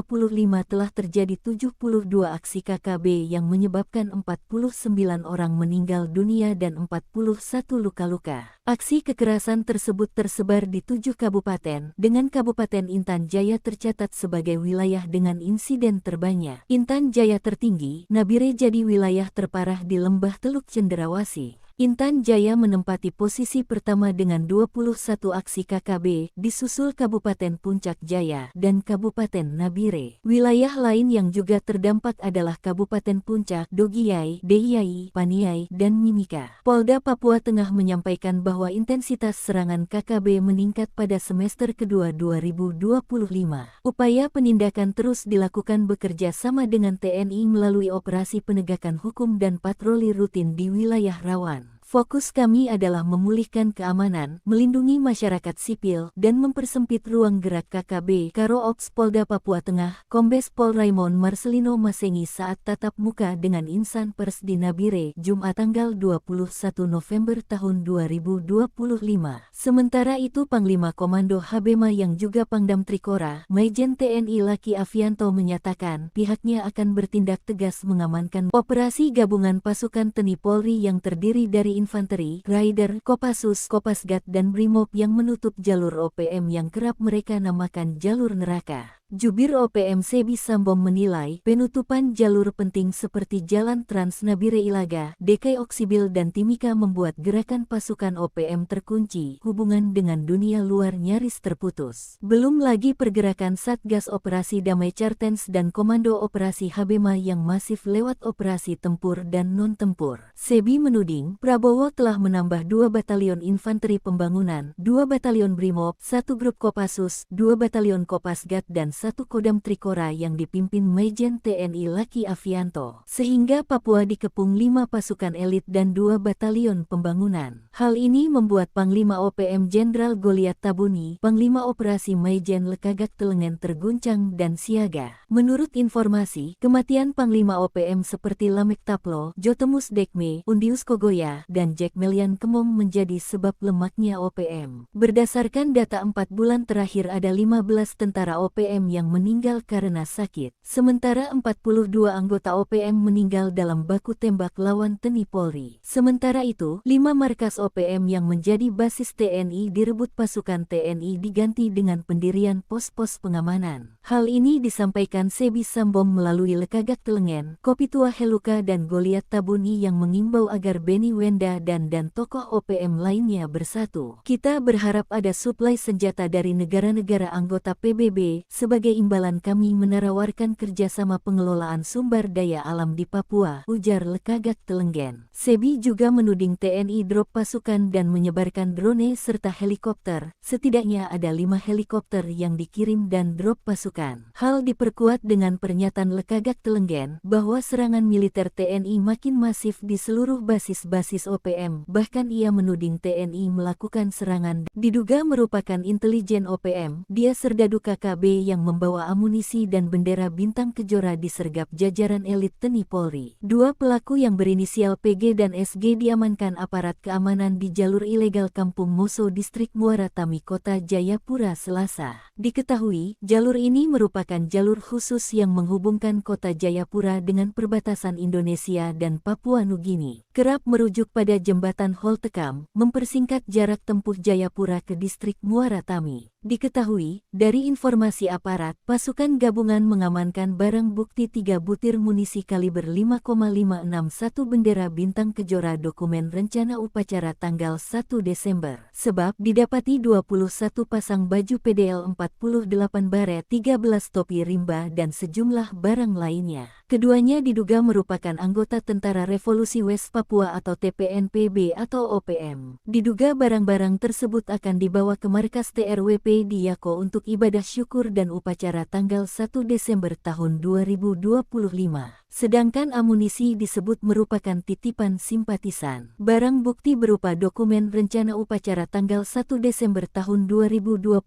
telah terjadi 72 aksi KKB yang menyebabkan 49 orang meninggal dunia dan 41 luka-luka. Aksi kekerasan tersebut tersebar di 7 kabupaten, dengan Kabupaten Intan Jaya tercatat sebagai wilayah dengan insiden terbanyak. Intan Jaya tertinggi, Nabire jadi wilayah terparah di Lembah Teluk Cenderawasih. Intan Jaya menempati posisi pertama dengan 21 aksi KKB, disusul Kabupaten Puncak Jaya dan Kabupaten Nabire. Wilayah lain yang juga terdampak adalah Kabupaten Puncak, Dogiyai, Deiyai, Paniai, dan Mimika. Polda Papua Tengah menyampaikan bahwa intensitas serangan KKB meningkat pada semester kedua 2025. Upaya penindakan terus dilakukan bekerja sama dengan TNI melalui operasi penegakan hukum dan patroli rutin di wilayah rawan. Fokus kami adalah memulihkan keamanan, melindungi masyarakat sipil, dan mempersempit ruang gerak KKB, Karo Ops Polda Papua Tengah, Kombes Pol Raymond Marcelino Masengi saat tatap muka dengan Insan Pers di Nabire, Jumat tanggal 21 November tahun 2025. Sementara itu Panglima Komando Habema yang juga Pangdam Trikora, Majen TNI Laki Afianto menyatakan pihaknya akan bertindak tegas mengamankan operasi gabungan pasukan TNI Polri yang terdiri dari infanteri, rider, Kopassus, Kopasgat dan BRIMOB yang menutup jalur OPM yang kerap mereka namakan jalur neraka. Jubir OPM Sebi Sambom menilai penutupan jalur penting seperti Jalan Trans Nabire Ilaga, DKI Oksibil dan Timika membuat gerakan pasukan OPM terkunci, hubungan dengan dunia luar nyaris terputus. Belum lagi pergerakan Satgas Operasi Damai Cartens dan Komando Operasi Habema yang masif lewat operasi tempur dan non-tempur. Sebi menuding Prabowo telah menambah 2 batalion infanteri pembangunan, 2 batalion BRIMOB, 1 grup Kopassus, 2 batalion Kopasgat dan 1 Kodam Trikora yang dipimpin Majen TNI Laki Afianto, sehingga Papua dikepung 5 pasukan elit dan 2 batalion pembangunan. Hal ini membuat Panglima OPM Jenderal Goliat Tabuni, Panglima Operasi Majen Lekagak Telengen terguncang dan siaga. Menurut informasi, kematian Panglima OPM seperti Lamek Taplo, Jotemus Dekme, Undius Kogoya, dan Jack Melian Kemong menjadi sebab lemaknya OPM. Berdasarkan data 4 bulan terakhir ada 15 tentara OPM yang meninggal karena sakit, sementara 42 anggota OPM meninggal dalam baku tembak lawan TNI Polri. Sementara itu, 5 markas OPM yang menjadi basis TNI direbut pasukan TNI diganti dengan pendirian pos-pos pengamanan. Hal ini disampaikan Sebi Sambom melalui Lekagak Telengen, Kopitua Heluka dan Goliat Tabuni yang mengimbau agar Beni Wenda dan tokoh OPM lainnya bersatu. Kita berharap ada suplai senjata dari negara-negara anggota PBB. Sebagai imbalan kami menawarkan kerjasama pengelolaan sumber daya alam di Papua, ujar Lekagak Telengen. Sebi juga menuding TNI drop pasukan dan menyebarkan drone serta helikopter. Setidaknya ada 5 helikopter yang dikirim dan drop pasukan. Hal diperkuat dengan pernyataan Lekagak Telengen bahwa serangan militer TNI makin masif di seluruh basis-basis OPM. Bahkan ia menuding TNI melakukan serangan diduga merupakan intelijen OPM. Dia serdadu KKB yang membawa amunisi dan bendera bintang kejora disergap jajaran elit TNI Polri. Dua pelaku yang berinisial PG dan SG diamankan aparat keamanan di jalur ilegal Kampung Moso, Distrik Muara Tami, Kota Jayapura, Selasa. Diketahui, jalur ini merupakan jalur khusus yang menghubungkan Kota Jayapura dengan perbatasan Indonesia dan Papua Nugini. Kerap merujuk pada jembatan Holtekam, mempersingkat jarak tempuh Jayapura ke Distrik Muara Tami. Diketahui, dari informasi aparat, pasukan gabungan mengamankan barang bukti 3 butir munisi kaliber 5,561 bendera bintang kejora dokumen rencana upacara tanggal 1 Desember. Sebab didapati 21 pasang baju PDL 48 baret, 13 topi rimba dan sejumlah barang lainnya. Keduanya diduga merupakan anggota Tentara Revolusi West Papua atau TPNPB atau OPM. Diduga barang-barang tersebut akan dibawa ke markas TRWP di Yako untuk ibadah syukur dan upacara tanggal 1 Desember tahun 2025. Sedangkan amunisi disebut merupakan titipan simpatisan. Barang bukti berupa dokumen rencana upacara tanggal 1 Desember tahun 2025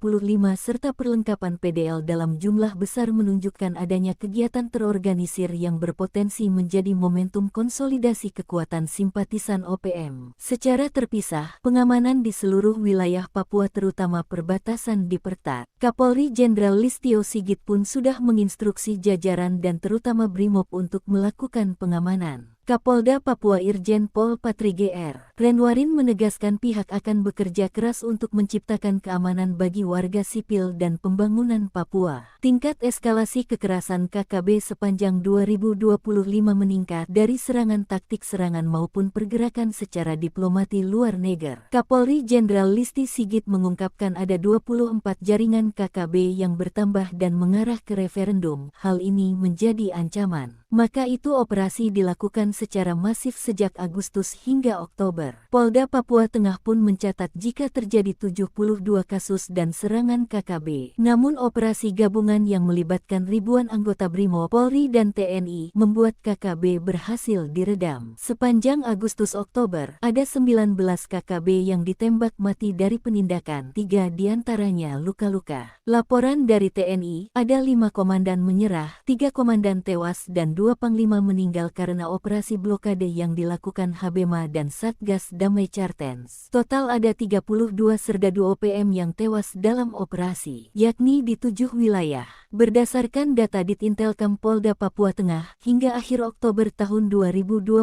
serta perlengkapan PDL dalam jumlah besar menunjukkan adanya kegiatan terorganisir yang berpotensi menjadi momentum konsolidasi kekuatan simpatisan OPM. Secara terpisah, pengamanan di seluruh wilayah Papua terutama perbatasan diperketat. Kapolri Jenderal Listio Sigit pun sudah menginstruksi jajaran dan terutama Brimob untuk melakukan pengamanan. Kapolda Papua Irjen Pol Patri Gr. Renwarin menegaskan pihak akan bekerja keras untuk menciptakan keamanan bagi warga sipil dan pembangunan Papua. Tingkat eskalasi kekerasan KKB sepanjang 2025 meningkat dari serangan taktik serangan maupun pergerakan secara diplomati luar negeri. Kapolri Jenderal Listi Sigit mengungkapkan ada 24 jaringan KKB yang bertambah dan mengarah ke referendum. Hal ini menjadi ancaman. Maka itu operasi dilakukan secara masif sejak Agustus hingga Oktober. Polda Papua Tengah pun mencatat jika terjadi 72 kasus dan serangan KKB. Namun operasi gabungan yang melibatkan ribuan anggota Brimob, Polri dan TNI membuat KKB berhasil diredam. Sepanjang Agustus-Oktober, ada 19 KKB yang ditembak mati dari penindakan, 3 diantaranya luka-luka. Laporan dari TNI, ada 5 komandan menyerah, 3 komandan tewas dan 2 panglima meninggal karena operasi blokade yang dilakukan Habema dan Satgas Damai Cartens. Total ada 32 serdadu OPM yang tewas dalam operasi, yakni di 7 wilayah. Berdasarkan data Ditintelkam Polda Papua Tengah, hingga akhir Oktober tahun 2025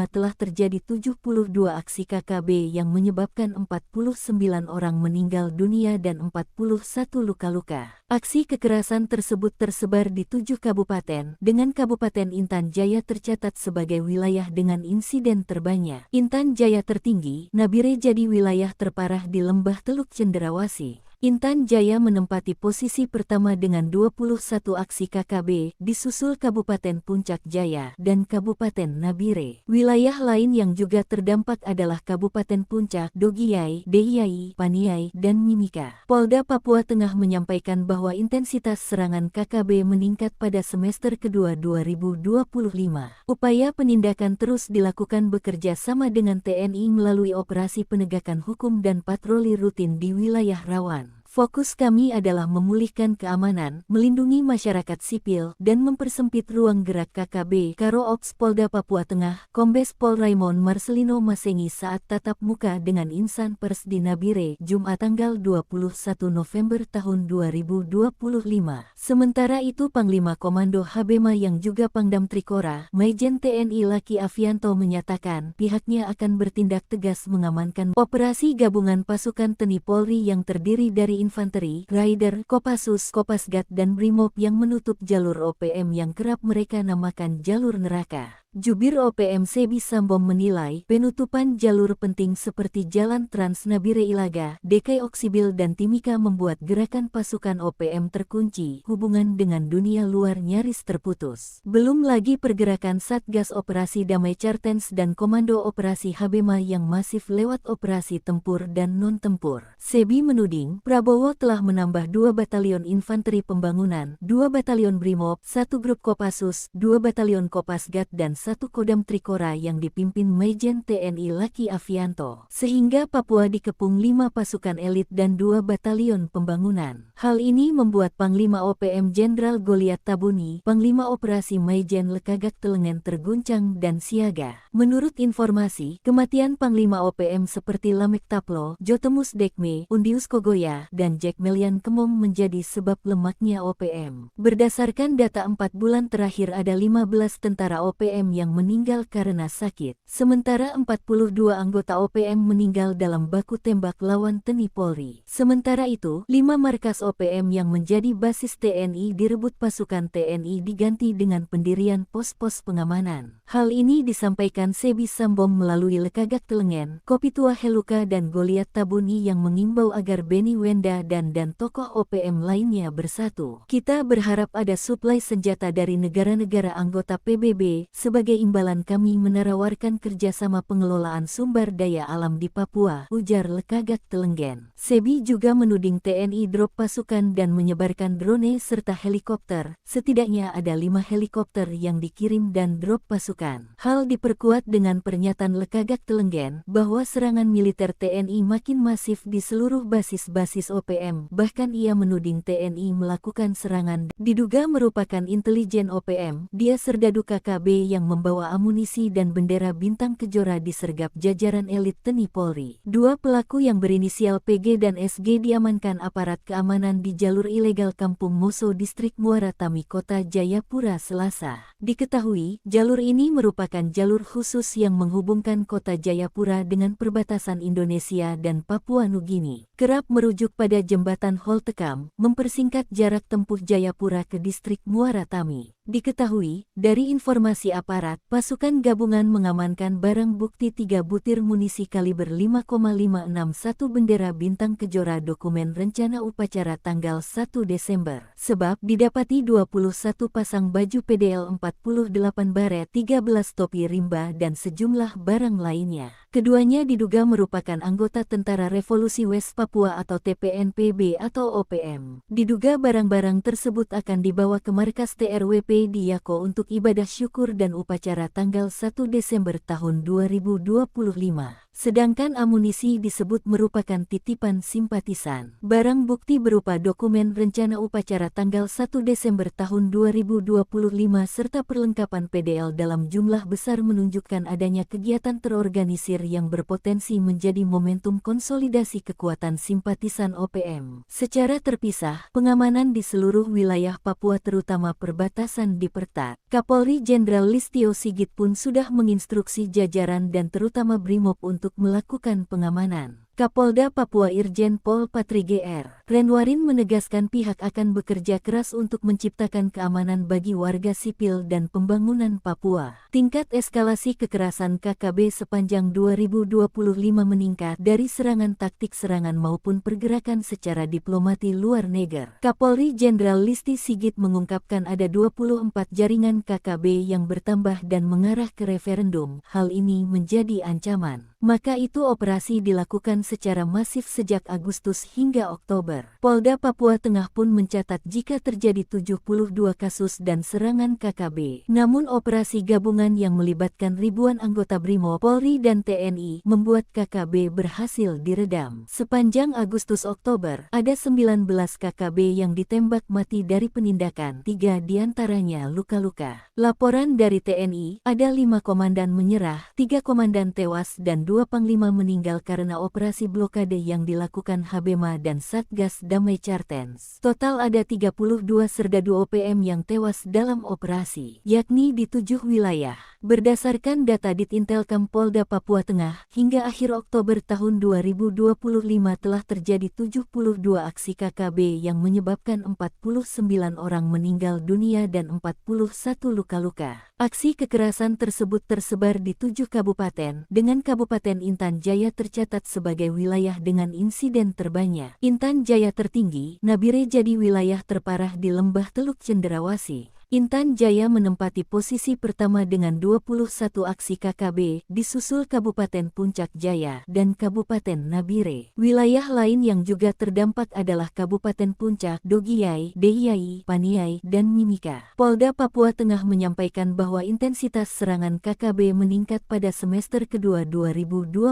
telah terjadi 72 aksi KKB yang menyebabkan 49 orang meninggal dunia dan 41 luka-luka. Aksi kekerasan tersebut tersebar di 7 kabupaten, dengan Kabupaten Intan Jaya tercatat sebagai wilayah dengan insiden terbanyak. Intan Jaya tertinggi, Nabire jadi wilayah terparah di Lembah Teluk Cenderawasih. Intan Jaya menempati posisi pertama dengan 21 aksi KKB, disusul Kabupaten Puncak Jaya dan Kabupaten Nabire. Wilayah lain yang juga terdampak adalah Kabupaten Puncak, Dogiyai, Deiyai, Paniai, dan Mimika. Polda Papua Tengah menyampaikan bahwa intensitas serangan KKB meningkat pada semester kedua 2025. Upaya penindakan terus dilakukan bekerja sama dengan TNI melalui operasi penegakan hukum dan patroli rutin di wilayah rawan. Fokus kami adalah memulihkan keamanan, melindungi masyarakat sipil, dan mempersempit ruang gerak KKB, Karo Ops Polda Papua Tengah, Kombes Pol Raymond Marcelino Masengi saat tatap muka dengan insan pers di Nabire, Jumat tanggal 21 November tahun 2025. Sementara itu Panglima Komando Habema yang juga Pangdam Trikora, Majen TNI Laki Avianto menyatakan pihaknya akan bertindak tegas mengamankan operasi gabungan pasukan TNI Polri yang terdiri dari infanteri, rider, Kopassus, Kopasgat dan Brimob yang menutup jalur OPM yang kerap mereka namakan jalur neraka. Jubir OPM Sebi Sambom menilai penutupan jalur penting seperti Jalan Trans Nabire Ilaga, DKI Oksibil dan Timika membuat gerakan pasukan OPM terkunci, hubungan dengan dunia luar nyaris terputus. Belum lagi pergerakan Satgas Operasi Damai Cartens dan Komando Operasi Habema yang masif lewat operasi tempur dan non-tempur. Sebi menuding Prabowo telah menambah 2 batalion infanteri pembangunan, 2 batalion Brimob, 1 grup Kopassus, 2 batalion Kopasgat dan 1 Kodam Trikora yang dipimpin Majen TNI Laki Avianto, sehingga Papua dikepung 5 pasukan elit dan 2 batalion pembangunan. Hal ini membuat Panglima OPM Jenderal Goliat Tabuni, Panglima Operasi Maijen Lekagak Telengen terguncang dan siaga. Menurut informasi, kematian Panglima OPM seperti Lamek Taplo, Jotemus Dekme, Undius Kogoya, dan Jack Melian Kemong menjadi sebab lemaknya OPM. Berdasarkan data 4 bulan terakhir ada 15 tentara OPM yang meninggal karena sakit, sementara 42 anggota OPM meninggal dalam baku tembak lawan TNI Polri. Sementara itu, 5 markas OPM yang menjadi basis TNI direbut pasukan TNI diganti dengan pendirian pos-pos pengamanan. Hal ini disampaikan Sebi Sambom melalui Lekagak Telengen, Kopitua Heluka dan Goliat Tabuni yang mengimbau agar Beni Wenda dan tokoh OPM lainnya bersatu. Kita berharap ada suplai senjata dari negara-negara anggota PBB, sebagai imbalan kami menawarkan kerjasama pengelolaan sumber daya alam di Papua, ujar Lekagak Telengen. Sebi juga menuding TNI drop pasukan dan menyebarkan drone serta helikopter, setidaknya ada 5 helikopter yang dikirim dan drop pasukan. Hal diperkuat dengan pernyataan Lekagak Telengen bahwa serangan militer TNI makin masif di seluruh basis-basis OPM, bahkan ia menuding TNI melakukan serangan diduga merupakan intelijen OPM. Dia Serdadu KKB yang membawa amunisi dan bendera bintang kejora disergap jajaran elit TNI Polri. 2 pelaku yang berinisial PG dan SG diamankan aparat keamanan di jalur ilegal Kampung Moso Distrik Muara Tami Kota Jayapura Selasa. Diketahui, jalur ini merupakan jalur khusus yang menghubungkan kota Jayapura dengan perbatasan Indonesia dan Papua Nugini. Kerap merujuk pada jembatan Holtekam, mempersingkat jarak tempuh Jayapura ke distrik Muara Tami. Diketahui, dari informasi aparat, pasukan gabungan mengamankan barang bukti 3 butir munisi kaliber 5,561 bendera bintang kejora dokumen rencana upacara tanggal 1 Desember. Sebab didapati 21 pasang baju PDL 48 baret, 13 topi rimba dan sejumlah barang lainnya. Keduanya diduga merupakan anggota Tentara Revolusi West Papua atau TPNPB atau OPM. Diduga barang-barang tersebut akan dibawa ke markas TRWP di Yako untuk ibadah syukur dan upacara tanggal 1 Desember tahun 2025. Sedangkan amunisi disebut merupakan titipan simpatisan. Barang bukti berupa dokumen rencana upacara tanggal 1 Desember tahun 2025 serta perlengkapan PDL dalam jumlah besar menunjukkan adanya kegiatan terorganisir yang berpotensi menjadi momentum konsolidasi kekuatan simpatisan OPM. Secara terpisah, pengamanan di seluruh wilayah Papua terutama perbatasan diperketat. Kapolri Jenderal Listio Sigit pun sudah menginstruksi jajaran dan terutama Brimob untuk melakukan pengamanan. Kapolda Papua Irjen Pol Patri Gr. Renwarin menegaskan pihak akan bekerja keras untuk menciptakan keamanan bagi warga sipil dan pembangunan Papua. Tingkat eskalasi kekerasan KKB sepanjang 2025 meningkat dari serangan taktik serangan maupun pergerakan secara diplomati luar negeri. Kapolri Jenderal Listi Sigit mengungkapkan ada 24 jaringan KKB yang bertambah dan mengarah ke referendum. Hal ini menjadi ancaman. Maka itu operasi dilakukan secara masif sejak Agustus hingga Oktober. Polda Papua Tengah pun mencatat jika terjadi 72 kasus dan serangan KKB. Namun operasi gabungan yang melibatkan ribuan anggota Brimob, Polri dan TNI membuat KKB berhasil diredam. Sepanjang Agustus-Oktober, ada 19 KKB yang ditembak mati dari penindakan, 3 diantaranya luka-luka. Laporan dari TNI, ada 5 komandan menyerah, 3 komandan tewas dan 2 panglima meninggal karena operasi blokade yang dilakukan Habema dan Satgas Damai Cartens. Total ada 32 serdadu OPM yang tewas dalam operasi, yakni di 7 wilayah. Berdasarkan data Ditintelkam Polda Papua Tengah, hingga akhir Oktober tahun 2025 telah terjadi 72 aksi KKB yang menyebabkan 49 orang meninggal dunia dan 41 luka-luka. Aksi kekerasan tersebut tersebar di 7 kabupaten, dengan Kabupaten Intan Jaya tercatat sebagai wilayah dengan insiden terbanyak. Intan Jaya tertinggi, Nabire jadi wilayah terparah di Lembah Teluk Cenderawasih. Intan Jaya menempati posisi pertama dengan 21 aksi KKB, disusul Kabupaten Puncak Jaya dan Kabupaten Nabire. Wilayah lain yang juga terdampak adalah Kabupaten Puncak, Dogiyai, Deiyai, Paniai, dan Mimika. Polda Papua Tengah menyampaikan bahwa intensitas serangan KKB meningkat pada semester kedua 2025.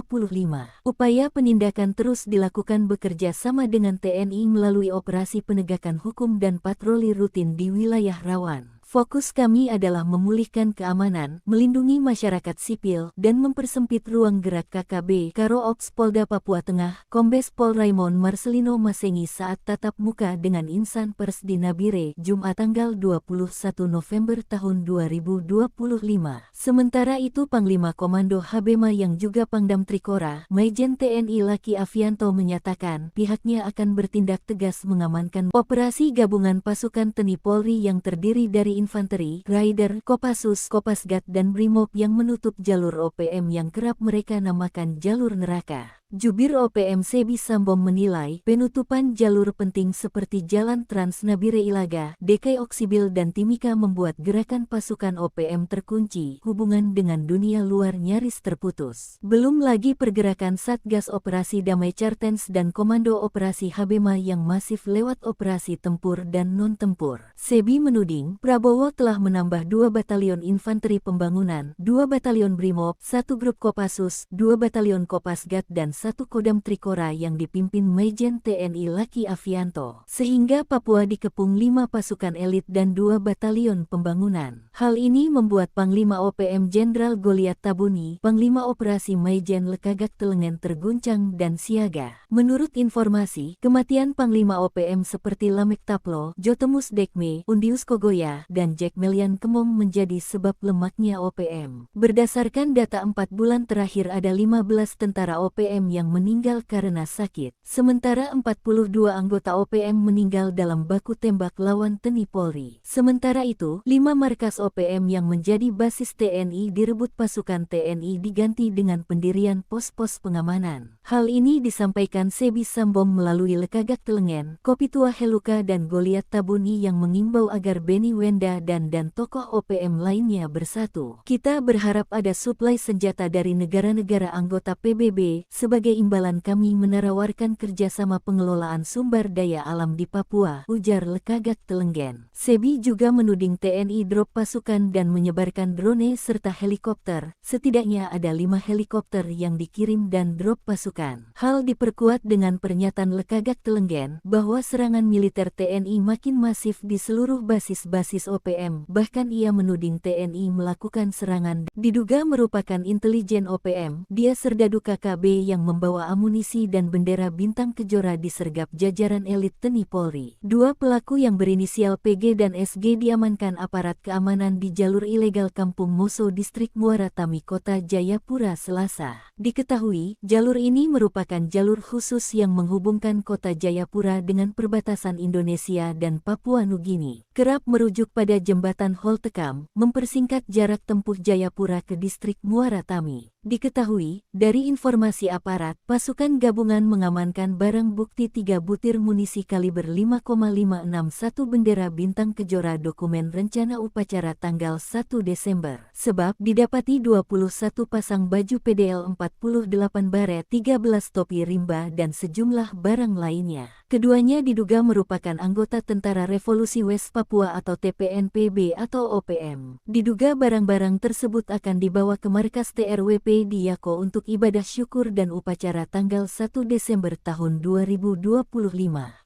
Upaya penindakan terus dilakukan bekerja sama dengan TNI melalui operasi penegakan hukum dan patroli rutin di wilayah rawan. Fokus kami adalah memulihkan keamanan, melindungi masyarakat sipil, dan mempersempit ruang gerak KKB, Karo Ops Polda Papua Tengah, Kombes Pol Raymond Marcelino Masengi saat tatap muka dengan insan pers di Nabire, Jumat tanggal 21 November tahun 2025. Sementara itu Panglima Komando Habema yang juga Pangdam Trikora, Majen TNI Laki Afianto menyatakan pihaknya akan bertindak tegas mengamankan operasi gabungan pasukan TNI Polri yang terdiri dari infanteri, rider, Kopassus, Kopasgat dan Brimob yang menutup jalur OPM yang kerap mereka namakan jalur neraka. Jubir OPM Sebi Sambom menilai penutupan jalur penting seperti Jalan Trans Nabire Ilaga, DKI Oksibil dan Timika membuat gerakan pasukan OPM terkunci, hubungan dengan dunia luar nyaris terputus. Belum lagi pergerakan Satgas Operasi Damai Cartens dan Komando Operasi Habema yang masif lewat operasi tempur dan non-tempur. Sebi menuding Prabowo telah menambah 2 batalion infanteri pembangunan, 2 batalion Brimob, 1 grup Kopassus, 2 batalion Kopasgat dan 1 Kodam Trikora yang dipimpin Majen TNI Laki Afianto, sehingga Papua dikepung 5 pasukan elit dan 2 batalion pembangunan. Hal ini membuat Panglima OPM Jenderal Goliat Tabuni, Panglima Operasi Majen Lekagak Telengen terguncang dan siaga. Menurut informasi, kematian Panglima OPM seperti Lamek Taplo, Jotemus Dekme, Undius Kogoya, dan Jack Melian Kemong menjadi sebab lemaknya OPM. Berdasarkan data 4 bulan terakhir ada 15 tentara OPM yang meninggal karena sakit, sementara 42 anggota OPM meninggal dalam baku tembak lawan TNI Polri. Sementara itu, 5 markas OPM yang menjadi basis TNI direbut pasukan TNI diganti dengan pendirian pos-pos pengamanan. Hal ini disampaikan Sebi Sambom melalui Lekagak Telengen, Kopitua Heluka dan Goliat Tabuni yang mengimbau agar Beni Wenda dan tokoh OPM lainnya bersatu. Kita berharap ada suplai senjata dari negara-negara anggota PBB. Sebagai imbalan kami menawarkan kerjasama pengelolaan sumber daya alam di Papua, ujar Lekagak Telengen. Sebi juga menuding TNI drop pasukan dan menyebarkan drone serta helikopter. Setidaknya ada 5 helikopter yang dikirim dan drop pasukan. Hal diperkuat dengan pernyataan Lekagak Telengen bahwa serangan militer TNI makin masif di seluruh basis-basis OPM. Bahkan ia menuding TNI melakukan serangan diduga merupakan intelijen OPM. Dia serdadu KKB yang membawa amunisi dan bendera bintang kejora disergap jajaran elit TNI Polri. 2 pelaku yang berinisial PG dan SG diamankan aparat keamanan di jalur ilegal Kampung Moso Distrik Muara Tami Kota Jayapura Selasa. Diketahui, jalur ini merupakan jalur khusus yang menghubungkan kota Jayapura dengan perbatasan Indonesia dan Papua Nugini. Kerap merujuk pada jembatan Holtekam, mempersingkat jarak tempuh Jayapura ke distrik Muara Tami. Diketahui, dari informasi aparat, pasukan gabungan mengamankan barang bukti 3 butir munisi kaliber 5,561 bendera bintang kejora dokumen rencana upacara tanggal 1 Desember. Sebab didapati 21 pasang baju PDL 48 baret, 13 topi rimba dan sejumlah barang lainnya. Keduanya diduga merupakan anggota Tentara Revolusi West Papua atau TPNPB atau OPM. Diduga barang-barang tersebut akan dibawa ke markas TRWP di Yako untuk ibadah syukur dan upacara tanggal 1 Desember tahun 2025.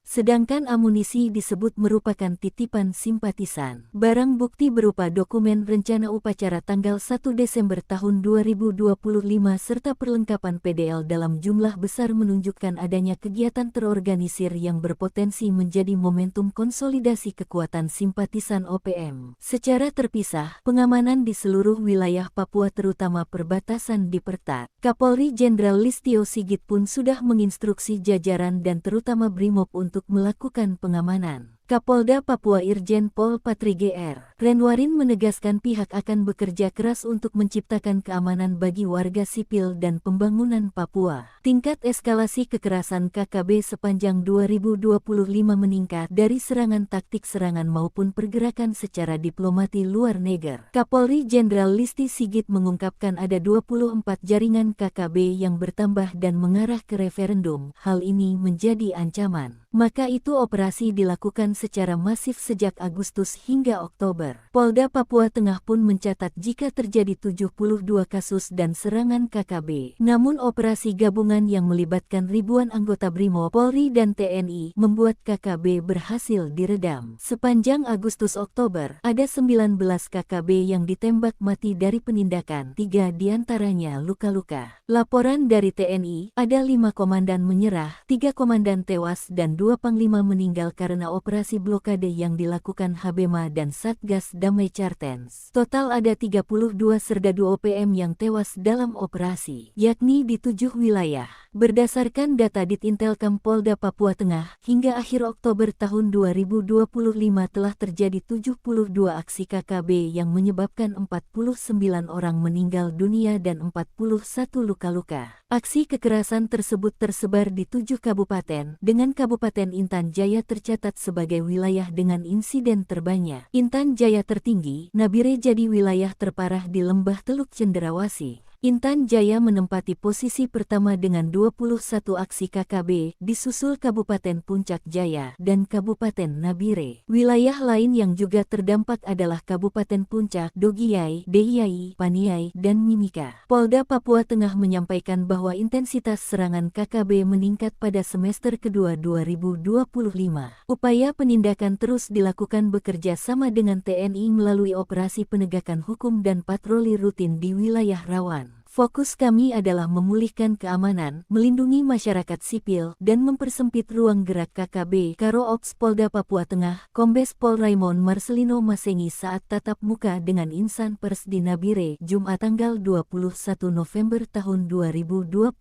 Sedangkan amunisi disebut merupakan titipan simpatisan. Barang bukti berupa dokumen rencana upacara tanggal 1 Desember tahun 2025 serta perlengkapan PDL dalam jumlah besar menunjukkan adanya kegiatan terorganisir yang berpotensi menjadi momentum konsolidasi kekuatan simpatisan OPM. Secara terpisah, pengamanan di seluruh wilayah Papua terutama perbatasan diperketat. Kapolri Jenderal Listio Sigit pun sudah menginstruksi jajaran dan terutama Brimob untuk melakukan pengamanan. Kapolda Papua Irjen Pol Patri Gr. Renwarin menegaskan pihak akan bekerja keras untuk menciptakan keamanan bagi warga sipil dan pembangunan Papua. Tingkat eskalasi kekerasan KKB sepanjang 2025 meningkat dari serangan taktik serangan maupun pergerakan secara diplomati luar negeri. Kapolri Jenderal Listi Sigit mengungkapkan ada 24 jaringan KKB yang bertambah dan mengarah ke referendum. Hal ini menjadi ancaman. Maka itu operasi dilakukan secara masif sejak Agustus hingga Oktober. Polda Papua Tengah pun mencatat jika terjadi 72 kasus dan serangan KKB. Namun operasi gabungan yang melibatkan ribuan anggota BRIMOB, Polri dan TNI membuat KKB berhasil diredam. Sepanjang Agustus-Oktober, ada 19 KKB yang ditembak mati dari penindakan, 3 diantaranya luka-luka. Laporan dari TNI, ada 5 komandan menyerah, 3 komandan tewas dan 2 panglima meninggal karena operasi blokade yang dilakukan Habema dan Satgas Damai Cartens. Total ada 32 serdadu OPM yang tewas dalam operasi, yakni di 7 wilayah. Berdasarkan data Ditintelkam Polda Papua Tengah, hingga akhir Oktober tahun 2025 telah terjadi 72 aksi KKB yang menyebabkan 49 orang meninggal dunia dan 41 luka-luka. Aksi kekerasan tersebut tersebar di 7 kabupaten, dengan Kabupaten Intan Jaya tercatat sebagai wilayah dengan insiden terbanyak. Intan Jaya tertinggi, Nabire jadi wilayah terparah di Lembah Teluk Cenderawasih. Intan Jaya menempati posisi pertama dengan 21 aksi KKB, disusul Kabupaten Puncak Jaya dan Kabupaten Nabire. Wilayah lain yang juga terdampak adalah Kabupaten Puncak, Dogiyai, Deiyai, Paniai, dan Mimika. Polda Papua Tengah menyampaikan bahwa intensitas serangan KKB meningkat pada semester kedua 2025. Upaya penindakan terus dilakukan bekerja sama dengan TNI melalui operasi penegakan hukum dan patroli rutin di wilayah rawan. Fokus kami adalah memulihkan keamanan, melindungi masyarakat sipil, dan mempersempit ruang gerak KKB, Karo Ops Polda Papua Tengah, Kombes Pol Raymond Marcelino Masengi saat tatap muka dengan insan pers di Nabire, Jumat tanggal 21 November tahun 2025.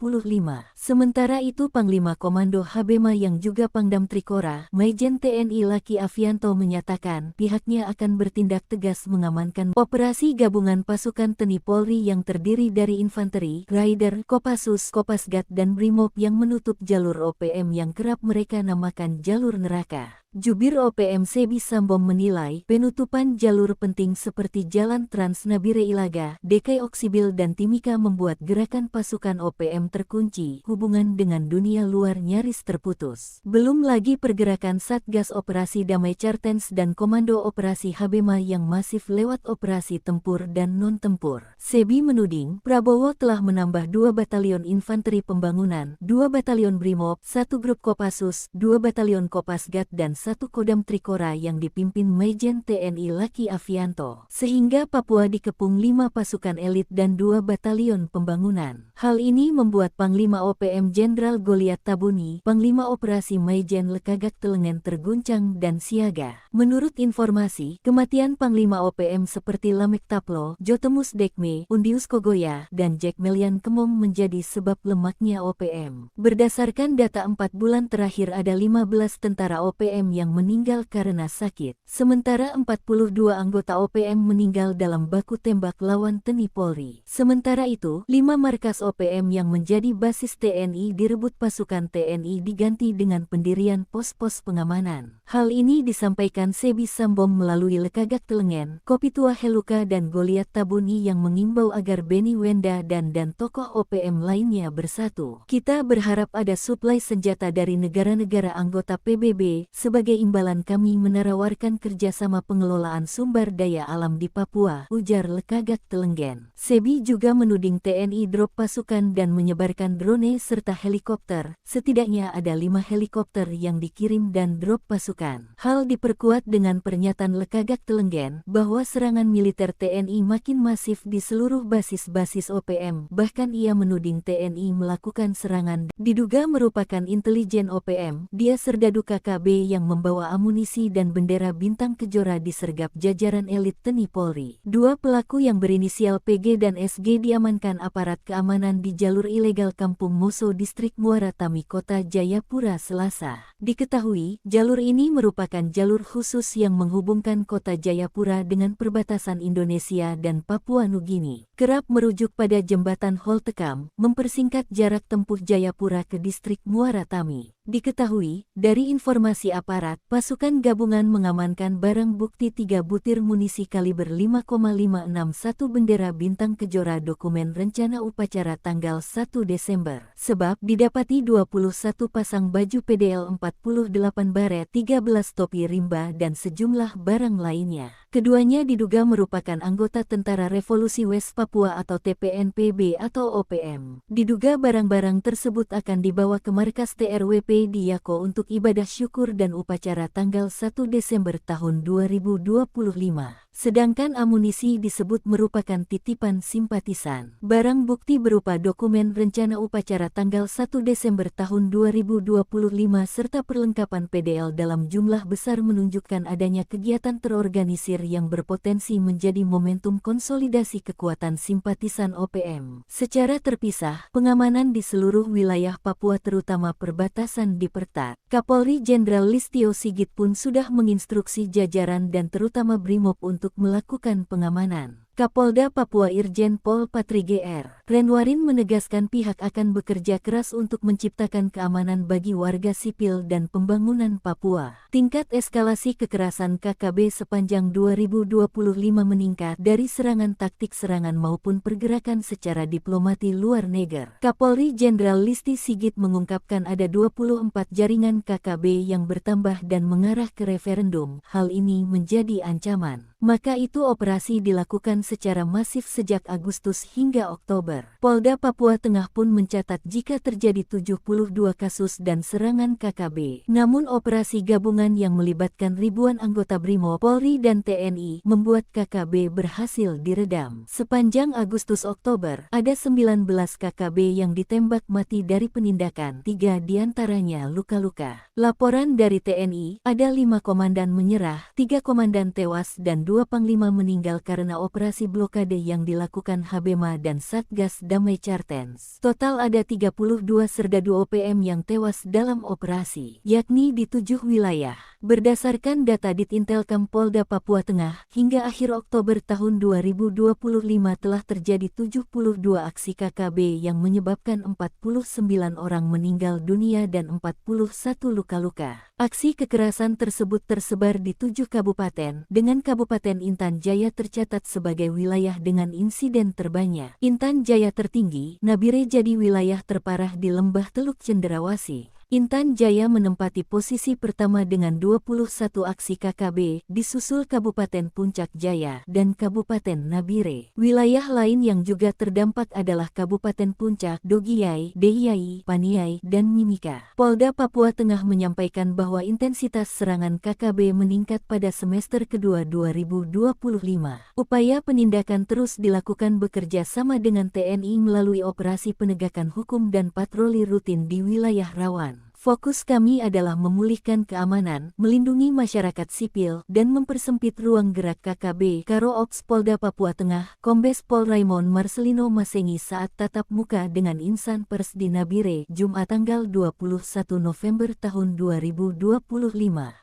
Sementara itu Panglima Komando Habema yang juga Pangdam Trikora, Maijen TNI Laki Afianto menyatakan pihaknya akan bertindak tegas mengamankan operasi gabungan pasukan TNI Polri yang terdiri dari infanteri, rider, Kopassus, Kopasgat dan BRIMOB yang menutup jalur OPM yang kerap mereka namakan jalur neraka. Jubir OPM Sebi Sambom menilai penutupan jalur penting seperti Jalan Trans Nabire Ilaga, DKI Oksibil dan Timika membuat gerakan pasukan OPM terkunci, hubungan dengan dunia luar nyaris terputus. Belum lagi pergerakan Satgas Operasi Damai Cartens dan Komando Operasi Habema yang masif lewat operasi tempur dan non-tempur. Sebi menuding Prabowo telah menambah 2 batalion infanteri pembangunan, 2 batalion BRIMOB, 1 grup Kopassus, 2 batalion Kopasgat dan 1 Kodam Trikora yang dipimpin Maijen TNI Laki Afianto, sehingga Papua dikepung 5 pasukan elit dan 2 batalion pembangunan. Hal ini membuat Panglima OPM Jenderal Goliat Tabuni, Panglima Operasi Maijen Lekagak Telengen terguncang dan siaga. Menurut informasi, kematian Panglima OPM seperti Lamek Taplo, Jotemus Dekme, Undius Kogoya, dan Jack Melian Kemom menjadi sebab lemaknya OPM. Berdasarkan data 4 bulan terakhir ada 15 tentara OPM yang meninggal karena sakit, sementara 42 anggota OPM meninggal dalam baku tembak lawan TNI Polri. Sementara itu, 5 markas OPM yang menjadi basis TNI direbut pasukan TNI diganti dengan pendirian pos-pos pengamanan. Hal ini disampaikan Sebi Sambom melalui Lekagak Telengen, Kopitua Heluka dan Goliat Tabuni yang mengimbau agar Beni Wenda dan tokoh OPM lainnya bersatu. Kita berharap ada suplai senjata dari negara-negara anggota PBB. Sebagai imbalan kami menawarkan kerjasama pengelolaan sumber daya alam di Papua, ujar Lekagak Telengen. Sebi juga menuding TNI drop pasukan dan menyebarkan drone serta helikopter. Setidaknya ada 5 helikopter yang dikirim dan drop pasukan. Hal diperkuat dengan pernyataan Lekagak Telengen bahwa serangan militer TNI makin masif di seluruh basis-basis OPM. Bahkan ia menuding TNI melakukan serangan diduga merupakan intelijen OPM. Dia serdadu KKB yang yang membawa amunisi dan bendera bintang kejora disergap jajaran elit TNI Polri. Dua pelaku yang berinisial PG dan SG diamankan aparat keamanan di jalur ilegal Kampung Moso, Distrik Muara Tami, Kota Jayapura, Selasa. Diketahui, jalur ini merupakan jalur khusus yang menghubungkan Kota Jayapura dengan perbatasan Indonesia dan Papua Nugini. Kerap merujuk pada jembatan Holtekam, mempersingkat jarak tempuh Jayapura ke Distrik Muara Tami. Diketahui, dari informasi aparat, pasukan gabungan mengamankan barang bukti 3 butir munisi kaliber 5,561 bendera bintang kejora dokumen rencana upacara tanggal 1 Desember. Sebab didapati 21 pasang baju PDL 48 baret, 13 topi rimba dan sejumlah barang lainnya. Keduanya diduga merupakan anggota Tentara Revolusi West Papua atau TPNPB atau OPM. Diduga barang-barang tersebut akan dibawa ke markas TRWP di Yako untuk ibadah syukur dan upacara tanggal 1 Desember tahun 2025. Sedangkan amunisi disebut merupakan titipan simpatisan. Barang bukti berupa dokumen rencana upacara tanggal 1 Desember tahun 2025 serta perlengkapan PDL dalam jumlah besar menunjukkan adanya kegiatan terorganisir yang berpotensi menjadi momentum konsolidasi kekuatan simpatisan OPM. Secara terpisah, pengamanan di seluruh wilayah Papua terutama perbatasan diperketat. Kapolri Jenderal Listio Sigit pun sudah menginstruksi jajaran dan terutama Brimob untuk melakukan pengamanan. Kapolda Papua Irjen Pol Patri Gr. Renwarin menegaskan pihak akan bekerja keras untuk menciptakan keamanan bagi warga sipil dan pembangunan Papua. Tingkat eskalasi kekerasan KKB sepanjang 2025 meningkat dari serangan taktik serangan maupun pergerakan secara diplomati luar negeri. Kapolri Jenderal Listi Sigit mengungkapkan ada 24 jaringan KKB yang bertambah dan mengarah ke referendum. Hal ini menjadi ancaman. Maka itu operasi dilakukan secara masif sejak Agustus hingga Oktober. Polda Papua Tengah pun mencatat jika terjadi 72 kasus dan serangan KKB. Namun operasi gabungan yang melibatkan ribuan anggota Brimob, Polri dan TNI membuat KKB berhasil diredam. Sepanjang Agustus-Oktober, ada 19 KKB yang ditembak mati dari penindakan, 3 diantaranya luka-luka. Laporan dari TNI, ada 5 komandan menyerah, 3 komandan tewas dan 2 panglima meninggal karena operasi blokade yang dilakukan Habema dan Satgas Damai Cartens. Total ada 32 serdadu OPM yang tewas dalam operasi, yakni di 7 wilayah. Berdasarkan data Ditintelkam Polda Papua Tengah, hingga akhir Oktober tahun 2025 telah terjadi 72 aksi KKB yang menyebabkan 49 orang meninggal dunia dan 41 luka-luka. Aksi kekerasan tersebut tersebar di 7 kabupaten, dengan Kabupaten Intan Jaya tercatat sebagai wilayah dengan insiden terbanyak. Intan Jaya tertinggi, Nabire jadi wilayah terparah di Lembah Teluk Cenderawasih. Intan Jaya menempati posisi pertama dengan 21 aksi KKB, disusul Kabupaten Puncak Jaya dan Kabupaten Nabire. Wilayah lain yang juga terdampak adalah Kabupaten Puncak, Dogiyai, Deiyai, Paniai, dan Mimika. Polda Papua Tengah menyampaikan bahwa intensitas serangan KKB meningkat pada semester kedua 2025. Upaya penindakan terus dilakukan bekerja sama dengan TNI melalui operasi penegakan hukum dan patroli rutin di wilayah rawan. Fokus kami adalah memulihkan keamanan, melindungi masyarakat sipil, dan mempersempit ruang gerak KKB, Karo Ops Polda Papua Tengah, Kombes Pol Raymond Marcelino Masengi saat tatap muka dengan insan pers di Nabire, Jumat tanggal 21 November tahun 2025.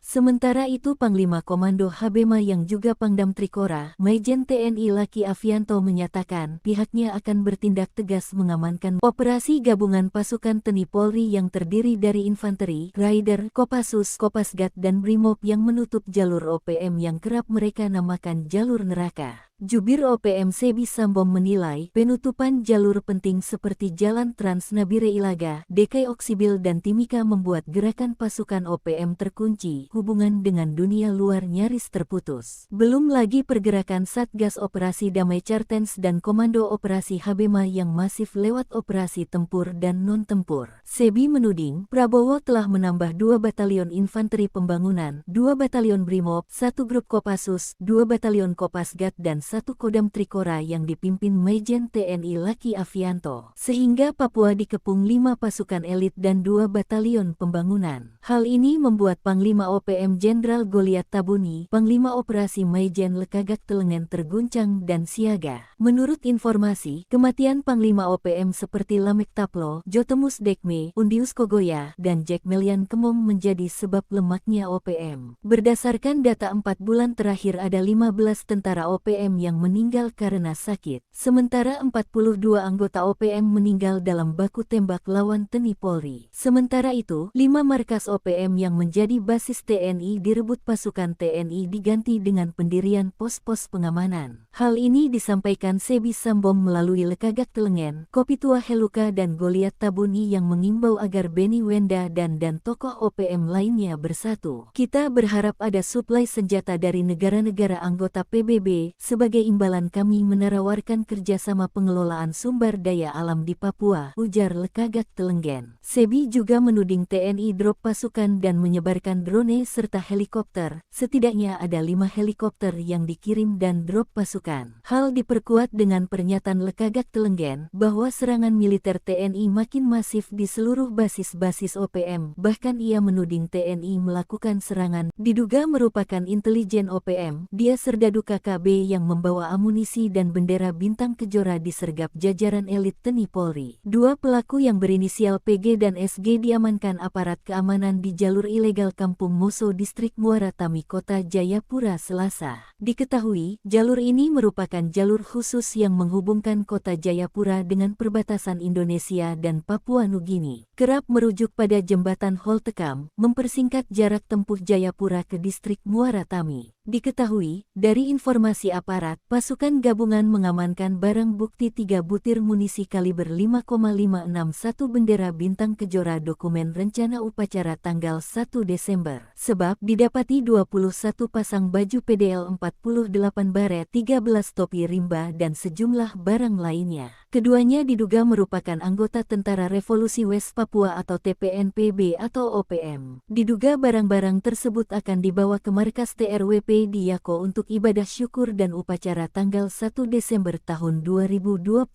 Sementara itu Panglima Komando Habema yang juga Pangdam Trikora, Maijen TNI Laki Avianto menyatakan pihaknya akan bertindak tegas mengamankan operasi gabungan pasukan TNI Polri yang terdiri dari infanteri, rider, Kopassus, Kopasgat dan Brimob yang menutup jalur OPM yang kerap mereka namakan jalur neraka. Jubir OPM Sebi Sambom menilai penutupan jalur penting seperti Jalan Trans Nabire Ilaga, DKI Oksibil dan Timika membuat gerakan pasukan OPM terkunci, hubungan dengan dunia luar nyaris terputus. Belum lagi pergerakan Satgas Operasi Damai Cartens dan Komando Operasi Habema yang masif lewat operasi tempur dan non-tempur. Sebi menuding, Prabowo telah menambah 2 batalion infanteri pembangunan, 2 batalion Brimob, 1 grup Kopassus, 2 batalion Kopasgat dan 1 Kodam Trikora yang dipimpin Majen TNI Laki Avianto, sehingga Papua dikepung 5 pasukan elit dan 2 batalion pembangunan. Hal ini membuat Panglima OPM Jenderal Goliat Tabuni, Panglima Operasi Majen Lekagak Telengen terguncang dan siaga. Menurut informasi, kematian Panglima OPM seperti Lamek Taplo, Jotemus Dekme, Undius Kogoya, dan Jack Melian Kemong menjadi sebab lemahnya OPM. Berdasarkan data 4 bulan terakhir ada 15 tentara OPM yang meninggal karena sakit, sementara 42 anggota OPM meninggal dalam baku tembak lawan TNI Polri. Sementara itu, 5 markas OPM yang menjadi basis TNI direbut pasukan TNI diganti dengan pendirian pos-pos pengamanan. Hal ini disampaikan Sebi Sambom melalui Lekagak Telengen, Kopitua Heluka dan Goliat Tabuni yang mengimbau agar Beni Wenda dan tokoh OPM lainnya bersatu. Kita berharap ada suplai senjata dari negara-negara anggota PBB, sebagai imbalan kami menawarkan kerjasama pengelolaan sumber daya alam di Papua, ujar Lekagak Telengen. Sebi juga menuding TNI drop pasukan dan menyebarkan drone serta helikopter, setidaknya ada 5 helikopter yang dikirim dan drop pasukan. Hal diperkuat dengan pernyataan Lekagak Telengen bahwa serangan militer TNI makin masif di seluruh basis-basis OPM, bahkan ia menuding TNI melakukan serangan, diduga merupakan intelijen OPM. Dia serdadu KKB yang membawa amunisi dan bendera bintang kejora disergap jajaran elit TNI Polri. 2 pelaku yang berinisial PG dan SG diamankan aparat keamanan di jalur ilegal Kampung Moso Distrik Muara Tami Kota Jayapura Selasa. Diketahui, jalur ini merupakan jalur khusus yang menghubungkan kota Jayapura dengan perbatasan Indonesia dan Papua Nugini. Kerap merujuk pada jembatan Holtekam, mempersingkat jarak tempuh Jayapura ke distrik Muara Tami. Diketahui, dari informasi aparat, pasukan gabungan mengamankan barang bukti 3 butir munisi kaliber 5,561 bendera bintang kejora dokumen rencana upacara tanggal 1 Desember. Sebab didapati 21 pasang baju PDL 48 baret, 13 topi rimba dan sejumlah barang lainnya. Keduanya diduga merupakan anggota Tentara Revolusi West Papua atau TPNPB atau OPM. Diduga barang-barang tersebut akan dibawa ke markas TRWP di Yako untuk ibadah syukur dan upacara tanggal 1 Desember tahun 2025.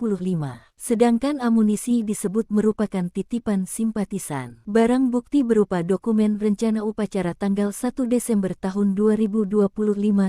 Sedangkan amunisi disebut merupakan titipan simpatisan. Barang bukti berupa dokumen rencana upacara tanggal 1 Desember tahun 2025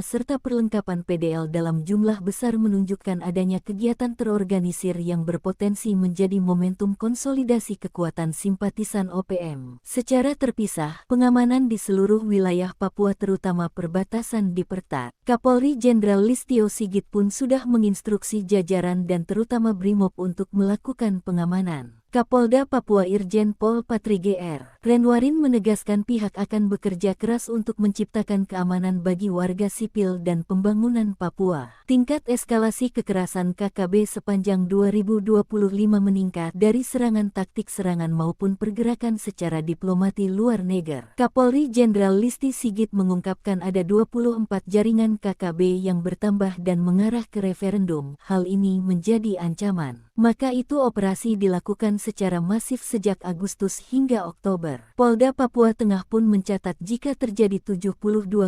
serta perlengkapan PDL dalam jumlah besar menunjukkan adanya kegiatan terorganisir yang berpotensi menjadi momentum konsolidasi kekuatan simpatisan OPM. Secara terpisah, pengamanan di seluruh wilayah Papua terutama perbatasan diperketat. Kapolri Jenderal Listio Sigit pun sudah menginstruksi jajaran dan terutama Brimob untuk melakukan pengamanan. Kapolda Papua Irjen Pol Patri Gr. Renwarin menegaskan pihak akan bekerja keras untuk menciptakan keamanan bagi warga sipil dan pembangunan Papua. Tingkat eskalasi kekerasan KKB sepanjang 2025 meningkat dari serangan taktik serangan maupun pergerakan secara diplomati luar negeri. Kapolri Jenderal Listi Sigit mengungkapkan ada 24 jaringan KKB yang bertambah dan mengarah ke referendum. Hal ini menjadi ancaman. Maka itu operasi dilakukan secara masif sejak Agustus hingga Oktober. Polda Papua Tengah pun mencatat jika terjadi 72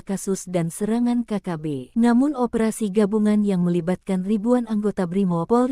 kasus dan serangan KKB. Namun operasi gabungan yang melibatkan ribuan anggota Brimob, Polri